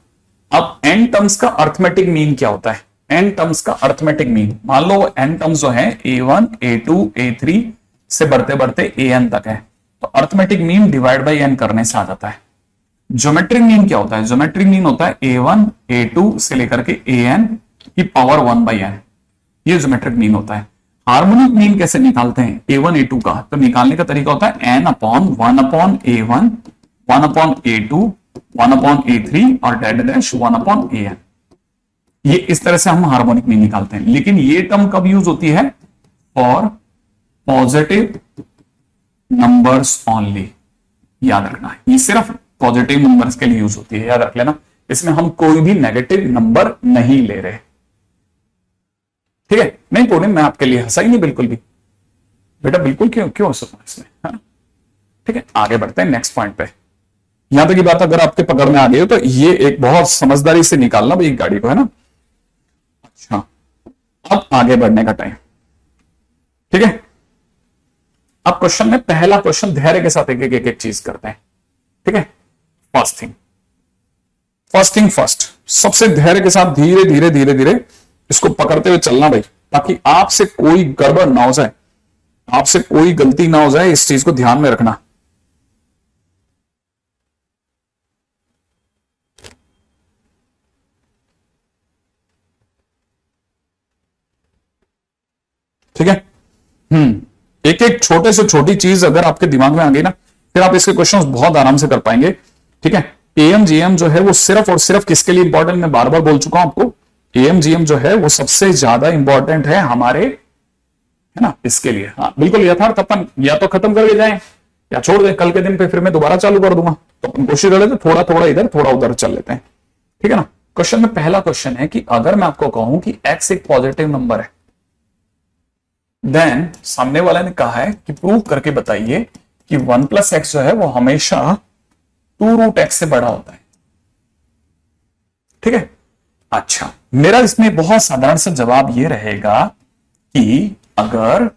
अब एन टर्म्स का अर्थमेटिक मीन क्या होता है। एन टर्म्स का अर्थमेटिक मीन, मान लो एन टर्म्स जो है A1 A2 A3 से बढ़ते बढ़ते AN तक है, तो arithmetic mean divide by n करने से आ जाता है। ज्योमेट्रिक मीन क्या होता है, ज्योमेट्रिक मीन होता है A1 A2 से लेकर के AN की पावर 1/n, ये ज्योमेट्रिक मीन होता है। हार्मोनिक मीन कैसे निकालते हैं A1 A2 का, तो निकालने का तरीका होता है n/1/A1 1/A2 1/A3 और डैश 1/AN। ये इस तरह से हम हार्मोनिक मीन निकालते हैं। लेकिन ये टर्म कब यूज होती है, फॉर पॉजिटिव नंबर्स ओनली, याद रखना है, ये सिर्फ पॉजिटिव नंबर्स के लिए यूज होती है, याद रख लेना। इसमें हम कोई भी नेगेटिव नंबर नहीं ले रहे, ठीक है। नहीं पूर्णिम, मैं आपके लिए हंसा ही नहीं बिल्कुल भी बेटा, बिल्कुल क्यों क्यों हंसूंगा इसमें, हाँ? ठीक है, आगे बढ़ते हैं नेक्स्ट पॉइंट पे। यहां तक की बात अगर आपके पकड़ में आ गई हो तो ये एक बहुत समझदारी से निकालना भाई गाड़ी को, है ना। अच्छा, अब आगे बढ़ने का टाइम, ठीक है। अब क्वेश्चन में पहला क्वेश्चन धैर्य के साथ एक एक चीज करते हैं, ठीक है। फर्स्ट थिंग फर्स्ट, सबसे धैर्य के साथ धीरे धीरे धीरे धीरे इसको पकड़ते हुए चलना भाई, ताकि आपसे कोई गड़बड़ ना हो जाए, आपसे कोई गलती ना हो जाए, इस चीज को ध्यान में रखना। ठीक है, एक एक छोटे से छोटी चीज अगर आपके दिमाग में आ गई ना, फिर आप इसके क्वेश्चंस बहुत आराम से कर पाएंगे, ठीक है। एएम जीएम जो है वो सिर्फ और सिर्फ किसके लिए इंपॉर्टेंट, मैं बार बार बोल चुका हूं आपको, एएम जीएम जो है वो सबसे ज्यादा इंपॉर्टेंट है हमारे, है ना, इसके लिए। हाँ बिल्कुल यथार्थ, अपन या तो खत्म करके जाएं या छोड़ दें, कल के दिन पे फिर मैं दोबारा चालू कर दूंगा, तो अपन कोशिश कर लेते थोड़ा थोड़ा इधर थोड़ा उधर चल लेते हैं, ठीक है ना। क्वेश्चन में पहला क्वेश्चन है कि अगर मैं आपको कहूं कि x एक पॉजिटिव नंबर है, देन सामने वाले ने कहा है कि प्रूव करके बताइए कि 1 + x जो है वो हमेशा 2√x से बड़ा होता है, ठीक है। अच्छा, मेरा इसमें बहुत साधारण सा जवाब ये रहेगा कि अगर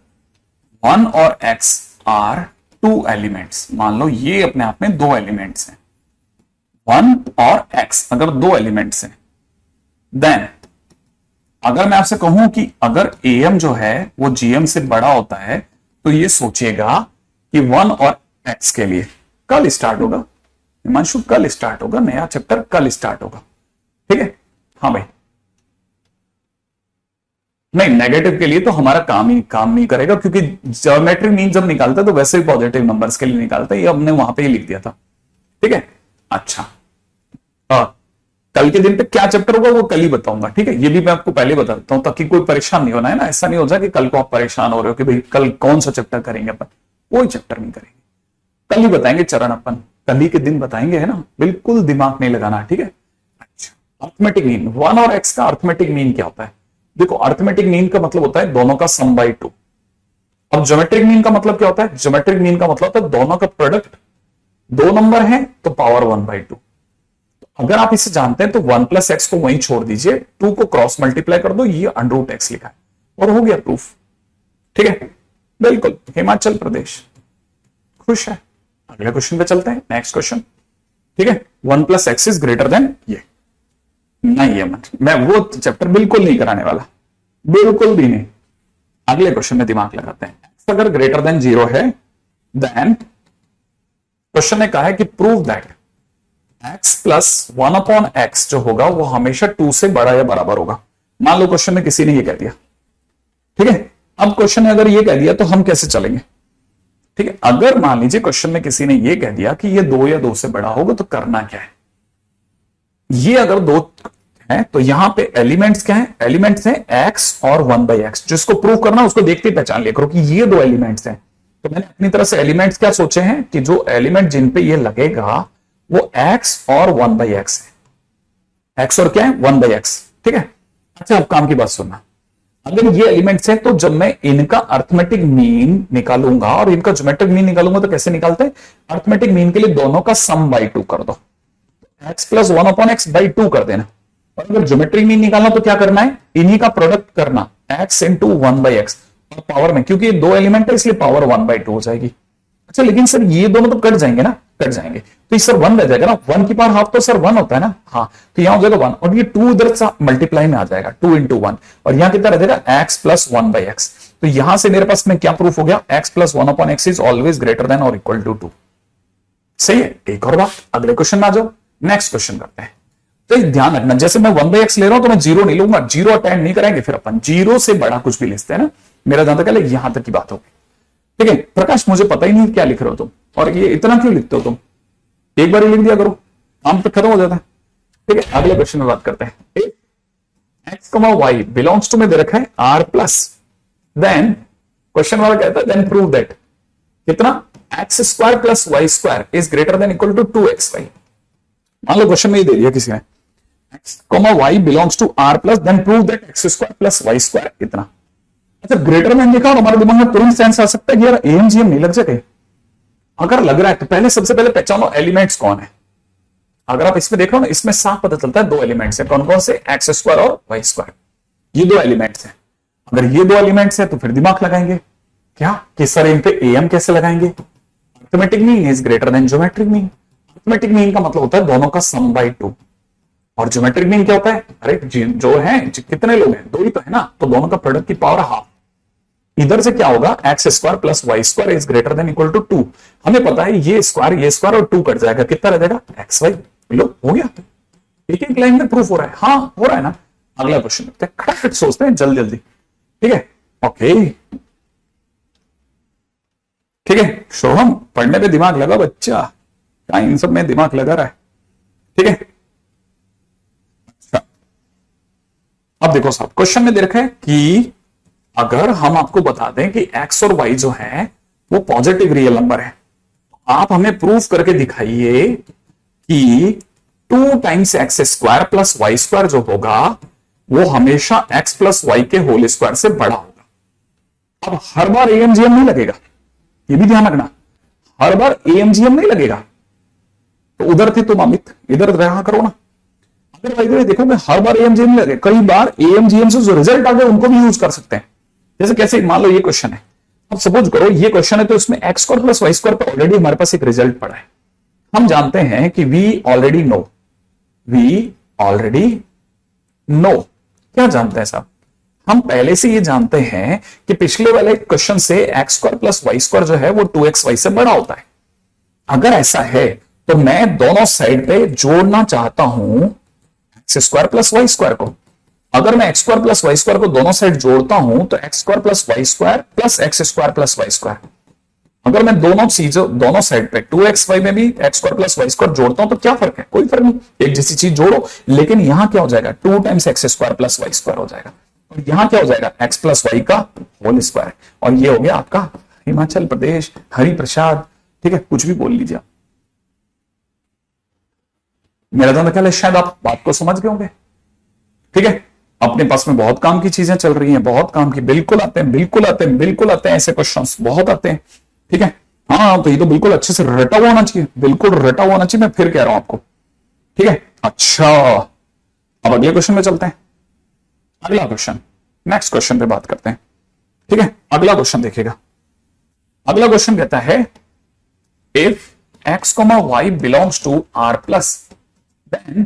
1 और x आर 2 एलिमेंट्स, मान लो ये अपने आप में 2 एलिमेंट्स हैं, 1 और x अगर 2 एलिमेंट्स हैं, देन अगर मैं आपसे कहूं कि अगर am जो है वो gm से बड़ा होता है, तो ये सोचेगा कि 1 और x के लिए कल स्टार्ट होगा, हिमांशु कल स्टार्ट होगा, नया चैप्टर कल स्टार्ट होगा, ठीक है। हाँ भाई, नहीं नेगेटिव के लिए तो हमारा काम नहीं करेगा, क्योंकि ज्योमेट्रिक मीन जब निकालता है तो वैसे ही पॉजिटिव नंबर्स के लिए निकालता है, ये हमने वहां पे ही लिख दिया था, ठीक है। अच्छा, कल के दिन पे क्या चैप्टर होगा वो कल ही बताऊंगा, ठीक है। ये भी मैं आपको पहले बता देता हूं ताकि कोई परेशान नहीं होना है ना, ऐसा नहीं हो जाए कि कल को आप परेशान हो रहे हो कि भाई कल कौन सा चैप्टर करेंगे अपन। कोई चैप्टर नहीं करेंगे, कल ही बताएंगे चरण अपन, कल ही के दिन बताएंगे, है ना। बिल्कुल दिमाग नहीं लगाना, ठीक है। अच्छा, अर्थमेटिक मीन, 1 और x का अर्थमेटिक मीन क्या होता है? देखो, अर्थमेटिक मीन का मतलब होता है दोनों का सम बाई 2। अब ज्योमेट्रिक मीन का मतलब क्या होता है? ज्योमेट्रिक मीन का मतलब होता है दोनों का प्रोडक्ट, दो नंबर है तो पावर 1/2। अगर आप इसे जानते हैं तो 1 प्लस एक्स को वहीं छोड़ दीजिए, 2 को क्रॉस मल्टीप्लाई कर दो, ये अंडर एक्स लिखा है और हो गया प्रूफ, ठीक है। बिल्कुल, हिमाचल प्रदेश खुश है। अगले क्वेश्चन पे चलते हैं, नेक्स्ट क्वेश्चन, ठीक है। 1 plus x is greater then ये, नहीं है मैं वो चैप्टर बिल्कुल नहीं कराने वाला, बिल्कुल भी नहीं। अगले क्वेश्चन में दिमाग लगाते हैं। एक्स अगर ग्रेटर देन 0 है देन क्वेश्चन ने कहा है कि prove that x plus 1/x जो होगा वो हमेशा 2 से बड़ा या बराबर होगा। मान लो क्वेश्चन में किसी ने ये कह दिया, ठीक है। अब क्वेश्चन ने अगर ये कह दिया तो हम कैसे चलेंगे, ठीक है। अगर मान लीजिए क्वेश्चन में किसी ने ये कह दिया कि ये 2 या 2 से बड़ा होगा तो करना क्या है। ये अगर 2 है तो यहां पे एलिमेंट्स क्या है? एलिमेंट्स हैं x और 1/x। जिसको प्रूव करना उसको देखते ही पहचान लिया करो कि ये 2 एलिमेंट्स हैं। तो मैंने अपनी तरह से एलिमेंट्स क्या सोचे हैं कि जो एलिमेंट जिन पे ये लगेगा वो x और 1/x है। x और क्या है? 1/x, ठीक है। अच्छा, अब काम की बात सुनना। अगर ये एलिमेंट्स हैं तो जब मैं इनका अर्थमेटिक मीन निकालूंगा और इनका ज्योमेट्रिक मीन निकालूंगा तो कैसे निकालते हैं? अर्थमेटिक मीन के लिए दोनों का सम बाई 2 कर दो, x प्लस 1/x/2 कर देना। और अगर ज्योमेट्रिक मीन निकालना तो क्या करना है? इन्हीं का प्रोडक्ट करना, x इंटू 1/x और पावर में, क्योंकि ये 2 एलिमेंट है इसलिए पावर 1/2 हो जाएगी। अच्छा, लेकिन सर ये दोनों तो कट जाएंगे ना, कट जाएंगे तो सर 1 रह जाएगा ना, 1 की पावर हाफ तो सर 1 होता है ना। हाँ, तो यहां हो जाएगा 1 और ये 2 इधर से मल्टीप्लाई में आ जाएगा, 2 इंटू 1 और यहां कितना रह जाएगा? x plus 1/x। तो यहां से मेरे पास में क्या प्रूफ हो गया? x plus 1/x is always greater than और इक्वल टू 2। सही है। एक और बात, अगले क्वेश्चन में आ जाओ, नेक्स्ट क्वेश्चन करते हैं। तो ध्यान रखना, जैसे मैं 1/x ले रहा हूं तो मैं 0 नहीं लूंगा, 0 अटेंड नहीं करेंगे, फिर अपन 0 से बड़ा कुछ भी लिखते हैं ना। मेरा जहां तक यहां तक की बात होगी, ठीक है। प्रकाश, मुझे पता ही नहीं क्या लिख रहे हो तुम और ये इतना क्यों लिखते हो तुम, एक बार ही लिख दिया करो, काम तो खत्म हो जाता है, ठीक है। अगले क्वेश्चन में बात करते हैं। X comma y belongs to में दे रखा है r प्लस, देन क्वेश्चन वाला कहता है देन प्रूव दैट कितना? X square plus y square is greater than equal to 2xy। मान लो क्वेश्चन में ये दे दिया किसी ने, x comma y belongs to r plus then prove that x square plus y square इतना। अच्छा, ग्रेटर देन लिखा और हमारे दिमाग में तुरंत सेंस आ सकता है कि यार एमजीएम नहीं लग जाए। अगर लग रहा है तो पहले सबसे पहले पहचानो एलिमेंट्स कौन है। अगर आप इसमें देख रहे हो ना, इसमें साफ पता चलता है 2 एलिमेंट्स हैं। कौन कौन से? एक्स स्क्वायर और वाई स्क्वायर, ये 2 एलिमेंट्स हैं। अगर ये 2 एलिमेंट्स हैं तो फिर दिमाग लगाएंगे क्या कि सर इन पे एम कैसे लगाएंगे? Arithmetic mean is greater then geometric mean. Arithmetic mean का मतलब होता है दोनों का सम बाई 2 और ज्योमेट्रिक मीन क्या होता है? अरे जो है कितने लोग हैं? 2 ही तो है ना, तो दोनों का प्रोडक्ट की पावर हाफ। इधर से क्या होगा? X square plus y square is greater than equal to 2। हमें पता है ये स्क्वायर और 2 कट जाएगा, कितना रह जाएगा? X Y. लो, हो गया, एक एक लाइन में प्रूफ हो रहा है। हाँ, हो रहा है ना। अगला क्वेश्चन करते हैं, खटाखट सोचते हैं जल्दी जल्दी, ठीक है। ओके, ठीक है। सोहम, पढ़ने पे दिमाग लगा बच्चा, क्या इन सब में दिमाग लगा रहा है, ठीक है। अच्छा, अब देखो साहब, क्वेश्चन में दे रखा है कि अगर हम आपको बता दें कि x और y जो है वो पॉजिटिव रियल नंबर है, आप हमें प्रूफ करके दिखाइए कि 2 times x square plus y square जो होगा वो हमेशा x प्लस वाई के होल स्क्वायर से बड़ा होगा। अब हर बार एएमजीएम नहीं लगेगा, ये भी ध्यान रखना, हर बार एएमजीएम नहीं लगेगा। तो उधर थे तुम अमित, इधर रहा करो ना। अगर भाई देखोगे हर बार एएमजीएम लगे, कई बार एएमजीएम से जो रिजल्ट आ गए उनको भी यूज कर सकते हैं। जैसे कैसे, मान लो ये क्वेश्चन है, अब सपोज करो ये क्वेश्चन है तो इसमें x square plus y square पे ऑलरेडी हमारे पास एक रिजल्ट पड़ा है। हम जानते हैं कि वी ऑलरेडी नो, क्या जानते हैं साहब? हम पहले से ये जानते हैं कि पिछले वाले क्वेश्चन से x square plus y square जो है वो 2xy से बड़ा होता है। अगर ऐसा है तो मैं दोनों साइड पे जोड़ना चाहता हूं x square plus y square को। अगर मैं x square plus y square को दोनों साइड जोड़ता हूं तो x square plus y square plus x square plus y square. अगर मैं दोनों चीजों दोनों साइड पे 2xy में भी x square plus y square जोड़ता हूं तो क्या फर्क है? कोई फर्क नहीं, एक जैसी चीज जोड़ो। लेकिन यहां क्या हो जाएगा? 2 times x square plus y square हो जाएगा, और यहां क्या हो जाएगा? एक्स प्लस वाई का होल स्क्वायर। और ये हो गया आपका हिमाचल प्रदेश, हरि प्रसाद। ठीक है, कुछ भी बोल लीजिए आप। मेरा तो ख्याल है शायद आप बात को समझ गए होंगे। ठीक है, अपने पास में बहुत काम की चीजें चल रही हैं, बहुत काम की। बिल्कुल आते हैं, बिल्कुल आते हैं, बिल्कुल आते हैं, ऐसे क्वेश्चंस बहुत आते हैं। ठीक है, हाँ, तो ये तो बिल्कुल अच्छे से रटा हुआ होना चाहिए, बिल्कुल रटा हुआ होना चाहिए, मैं फिर कह रहा हूं आपको। ठीक है, अच्छा, अब अगले क्वेश्चन में चलते हैं। अगला क्वेश्चन, नेक्स्ट क्वेश्चन पे बात करते हैं। ठीक है, अगला क्वेश्चन देखिएगा। अगला क्वेश्चन कहता है if x, y belongs to r plus then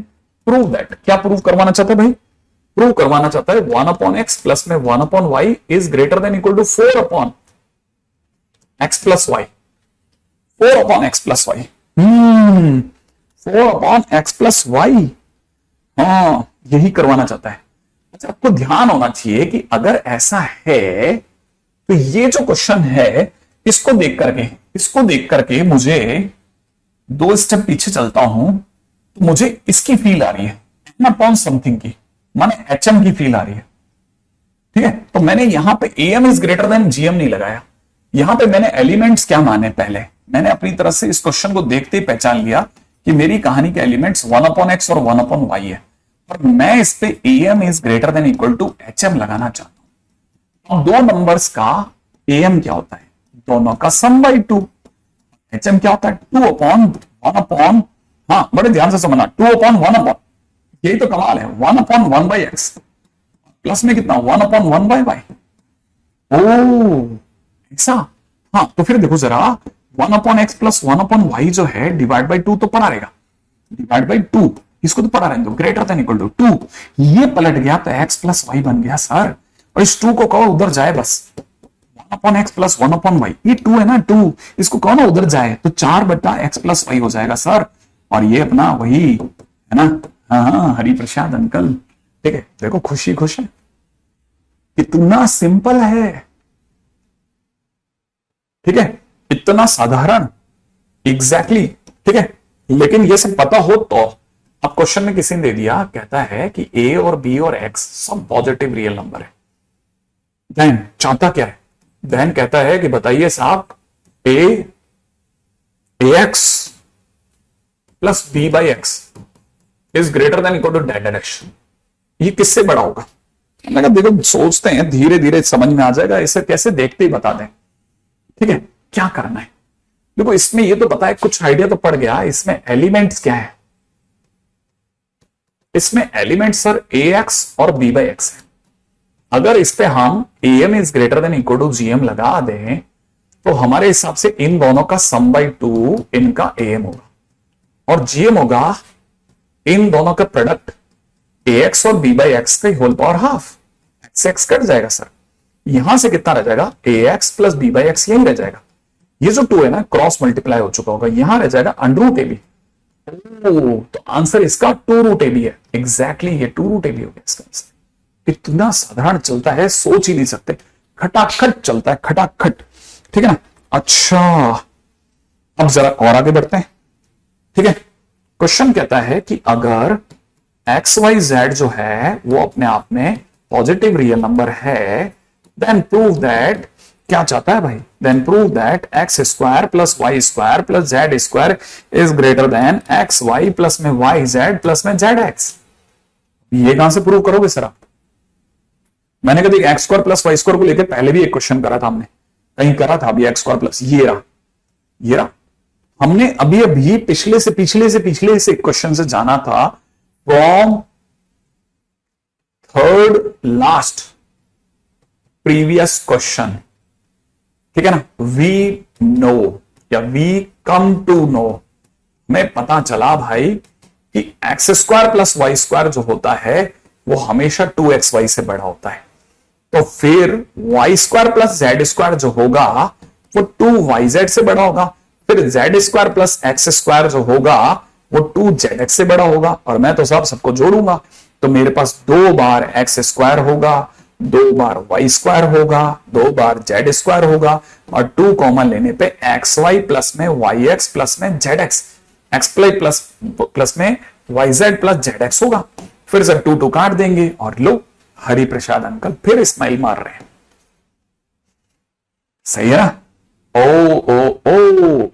prove that. क्या प्रूव करवाना चाहते हैं भाई? प्रूव करवाना चाहता है 1 अपॉन एक्स प्लस में 1 upon y is greater than equal to 4 upon x plus y. 4 upon x plus y, 4 upon x plus y, हाँ, यही करवाना चाहता है। अच्छा, आपको ध्यान होना चाहिए कि अगर ऐसा है तो ये जो क्वेश्चन है इसको देख करके मुझे 2 स्टेप पीछे चलता हूं तो मुझे इसकी फील आ रही है, एन अपॉन समथिंग की, माने एचएम की फील आ रही है। ठीक है, तो मैंने यहां पे AM is greater than GM नहीं लगाया। यहां पे मैंने एलिमेंट्स क्या माने? पहले मैंने अपनी तरफ से इस क्वेश्चन को देखते ही पहचान लिया कि मेरी कहानी के एलिमेंट्स 1 अपॉन एक्स और 1 अपॉन वाई है, और मैं इस पे AM is greater than equal to HM लगाना चाहता हूं। अब दो नंबर्स का एम क्या होता है? दोनों का सम बाई 2। एचएम क्या होता है? 2 अपॉन 1 अपॉन, हाँ, बड़े ध्यान से समझना, 2 अपॉन 1 अपॉन, यही तो कमाल है, 1 अपॉन 1 बाई एक्स प्लस में कितना? 1 अपॉन 1 बाई वाई। ओ ऐसा, हाँ, तो फिर देखो जरा, 1 upon x plus 1 upon y जो है डिवाइड बाई 2 तो पढ़ा रहेगा, डिवाइड बाई 2, इसको तो पढ़ा रहने दो, ग्रेटर देन इक्वल टू 2। ये पलट गया तो एक्स प्लस वाई बन गया सर, और इस 2 को कहो उधर जाए बस, 1 upon x plus 1 upon y, ये 2 है ना, 2, इसको कहो ना उधर जाए तो 4 बटा एक्स प्लस वाई हो जाएगा सर। और ये अपना वही है ना, हाँ, हरि प्रसाद अंकल। ठीक है, देखो खुशी खुश है, कितना सिंपल है। ठीक है, इतना साधारण, एग्जैक्टली। ठीक है, लेकिन ये सब पता हो तो। अब क्वेश्चन में किसी ने दे दिया, कहता है कि ए और बी और एक्स सब पॉजिटिव रियल नंबर है, देन चाहता क्या है? देन कहता है कि बताइए साहब, a x plus b by x is greater than equal to that direction. ये किससे बड़ा होगा? मैंने कहा देखो, सोचते हैं, धीरे धीरे समझ में आ जाएगा, इसे कैसे देखते ही बता दें। ठीक है, क्या करना है? देखो, इसमें ये तो पता है, कुछ आइडिया तो पड़ गया। इसमें एलिमेंट्स क्या है? इसमें एलिमेंट सर ए एक्स और बी बाई एक्स है। अगर इस पे हम AM is greater than equal to GM लगा दें तो हमारे हिसाब से इन दोनों का सम बाई 2 इनका एम होगा, और जीएम होगा इन दोनों का प्रोडक्ट ए एक्स और बी बाई एक्स का whole power half. X x cut जाएगा सर, यहां से कितना रह जाएगा? A x plus b by x, यही रह जाएगा। ये जो 2 है ना, क्रॉस मल्टीप्लाई हो चुका होगा, यहां रह जाएगा अंडर रूट ए बी। तो आंसर इसका 2 रूट ए बी है, एग्जैक्टली ये 2 रूट ए बी हो गया इसका आंसर। इतना साधारण चलता है, सोच ही नहीं सकते, खटाखट चलता है, खटाखट। ठीक है ना? अच्छा, अब जरा और आगे बढ़ते हैं। ठीक है, क्वेश्चन कहता है कि अगर एक्स वाई जेड जो है वो अपने आप में पॉजिटिव रियल नंबर है, देन प्रूव दैट, क्या चाहता है भाई? Then prove that x square plus y square plus z square is greater than x y plus में वाई जेड प्लस में जेड एक्स। ये कहां से प्रूव करोगे सर आप? मैंने कभी x square plus y square को लेकर पहले भी एक क्वेश्चन करा था, हमने कहीं करा था अभी, एक्स स्क्वायर प्लस ये रहा। हमने अभी अभी पिछले से क्वेश्चन से जाना था, from third last previous question. ठीक है ना? वी नो या वी कम टू नो, हमें पता चला भाई कि x square plus y square जो होता है वो हमेशा 2xy से बड़ा होता है। तो फिर y square plus z square जो होगा वो 2yz से बड़ा होगा, फिर z square plus x square जो होगा वो 2zx से बड़ा होगा, और मैं तो सबको जोड़ूंगा तो मेरे पास 2 बार एक्स स्क्वायर होगा, 2 बार वाई स्क्वायर होगा, 2 बार जेड स्क्वायर होगा, और 2 कॉमन लेने पे एक्स वाई प्लस में वाई एक्स प्लस में जेड एक्स, एक्स प्लस में y z plus z x होगा। फिर से 2 काट देंगे और लो, हरि प्रसाद अंकल फिर स्माइल मार रहे हैं। सही है ना? ओ ओ ओ,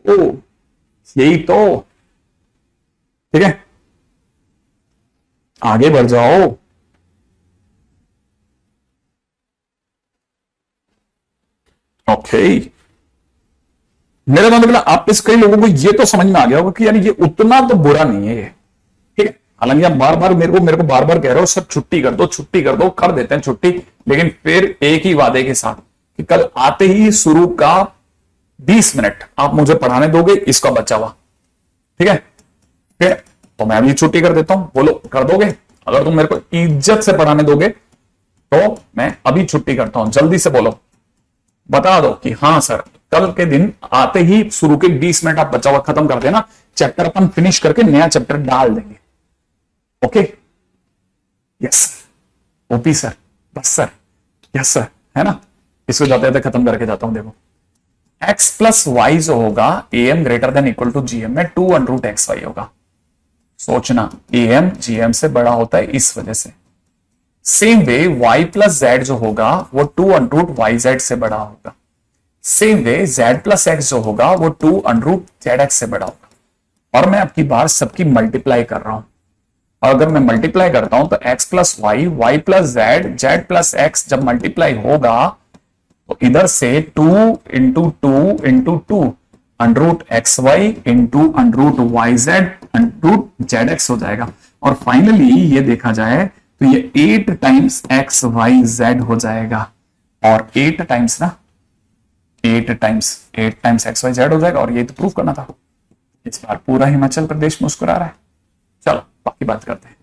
ओ यही तो, ठीक है, आगे बढ़ जाओ। ओके, मेरा मतलब आप इस कई लोगों को ये तो समझ में आ गया होगा कि यार ये उतना तो बुरा नहीं है ये, ठीक है। हालांकि आप बार बार मेरे को बार बार कह रहे हो सर छुट्टी कर दो, छुट्टी कर दो, कर देते हैं छुट्टी, लेकिन फिर एक ही वादे के साथ कि कल आते ही शुरू का 20 मिनट आप मुझे पढ़ाने दोगे इसका बचा हुआ, ठीक है। फिर तो मैं भी छुट्टी कर देता हूं, बोलो कर दोगे? अगर तुम मेरे को इज्जत से पढ़ाने दोगे तो मैं अभी छुट्टी करता हूं, जल्दी से बोलो, बता दो कि हाँ सर, कल के दिन आते ही शुरू के 20 मिनट आप बचा हुआ खत्म कर देना, चैप्टर अपन फिनिश करके नया चैप्टर डाल देंगे। ओके, यस ओपी सर, बस सर, यस सर, है ना। इसको जाते जाते खत्म करके जाता हूं। देखो x प्लस वाई जो होगा am greater than equal to gm में 2 अंडर रूट एक्स वाई होगा। सोचना am gm से बड़ा होता है इस वजह से। Same way y plus Z जो होगा वो 2 अंडर रूट वाई जेड से बड़ा होगा। Same way z plus x जो होगा वो 2 अंडर रूट जेड एक्स से बड़ा होगा। और मैं आपकी बार सबकी मल्टीप्लाई कर रहा हूं, और अगर मैं मल्टीप्लाई करता हूं तो x plus y, y plus z, z plus x जब मल्टीप्लाई होगा तो इधर से 2 into 2 into 2 under root x y into under root y z under root z x हो जाएगा। और फाइनली ये देखा जाए तो ये 8 टाइम्स एक्स वाई जेड हो जाएगा, और 8 टाइम्स ना, 8 टाइम्स एक्स वाई जेड हो जाएगा। और ये तो प्रूव करना था। इस बार पूरा हिमाचल प्रदेश मुस्कुरा रहा है। चलो बाकी बात करते हैं।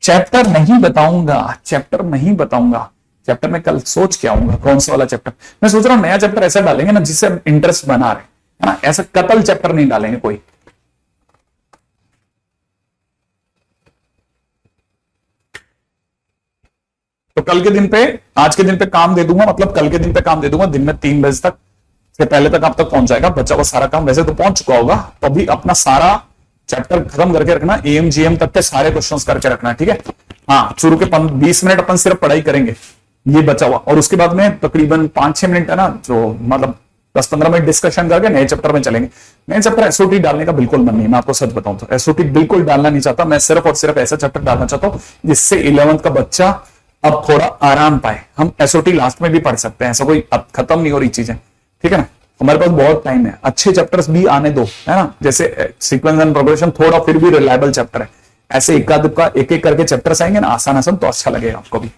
चैप्टर नहीं बताऊंगा, चैप्टर नहीं बताऊंगा, चैप्टर में कल सोच के आऊंगा कौन सा वाला चैप्टर। मैं सोच रहा हूं नया चैप्टर ऐसा डालेंगे ना जिससे इंटरेस्ट बना रहे, है ना। ऐसा कतल चैप्टर नहीं डालेंगे कोई। तो कल के दिन पे, आज के दिन पे काम दे दूंगा, मतलब कल के दिन पे काम दे दूंगा, दिन में 3 बजे तक से पहले तक आप तक पहुंच जाएगा बच्चा वो सारा काम। वैसे तो पहुंच चुका होगा, तो अभी अपना सारा चैप्टर खत्म करके रखना, एम जीएम तक के सारे क्वेश्चंस करके रखना, ठीक है। हाँ, शुरू के 20 मिनट अपन सिर्फ पढ़ाई करेंगे, ये बचा हुआ, और उसके बाद में तकरीबन 5-6 मिनट है ना, जो मतलब 10-15 मिनट डिस्कशन करके नए चैप्टर में चलेंगे। नए चैप्टर एसओटी डालने का बिल्कुल मन नहीं, मैं आपको सच बताऊं तो एसओटी बिल्कुल डालना नहीं चाहता। मैं सिर्फ और सिर्फ ऐसा चैप्टर डालना चाहता हूं जिससे 11th का बच्चा अब थोड़ा आराम पाए। हम एसओटी लास्ट में भी पढ़ सकते हैं, ऐसा कोई अब खत्म नहीं हो रही चीजें, ठीक है ना। हमारे पास बहुत टाइम है, अच्छे चैप्टर्स भी आने दो, है ना। जैसे सीक्वेंस एंड प्रोग्रेशन थोड़ा फिर भी रिलायबल चैप्टर है, ऐसे एक एक करके चैप्टर्स आएंगे ना आसान आसान, तो अच्छा लगेगा आपको भी।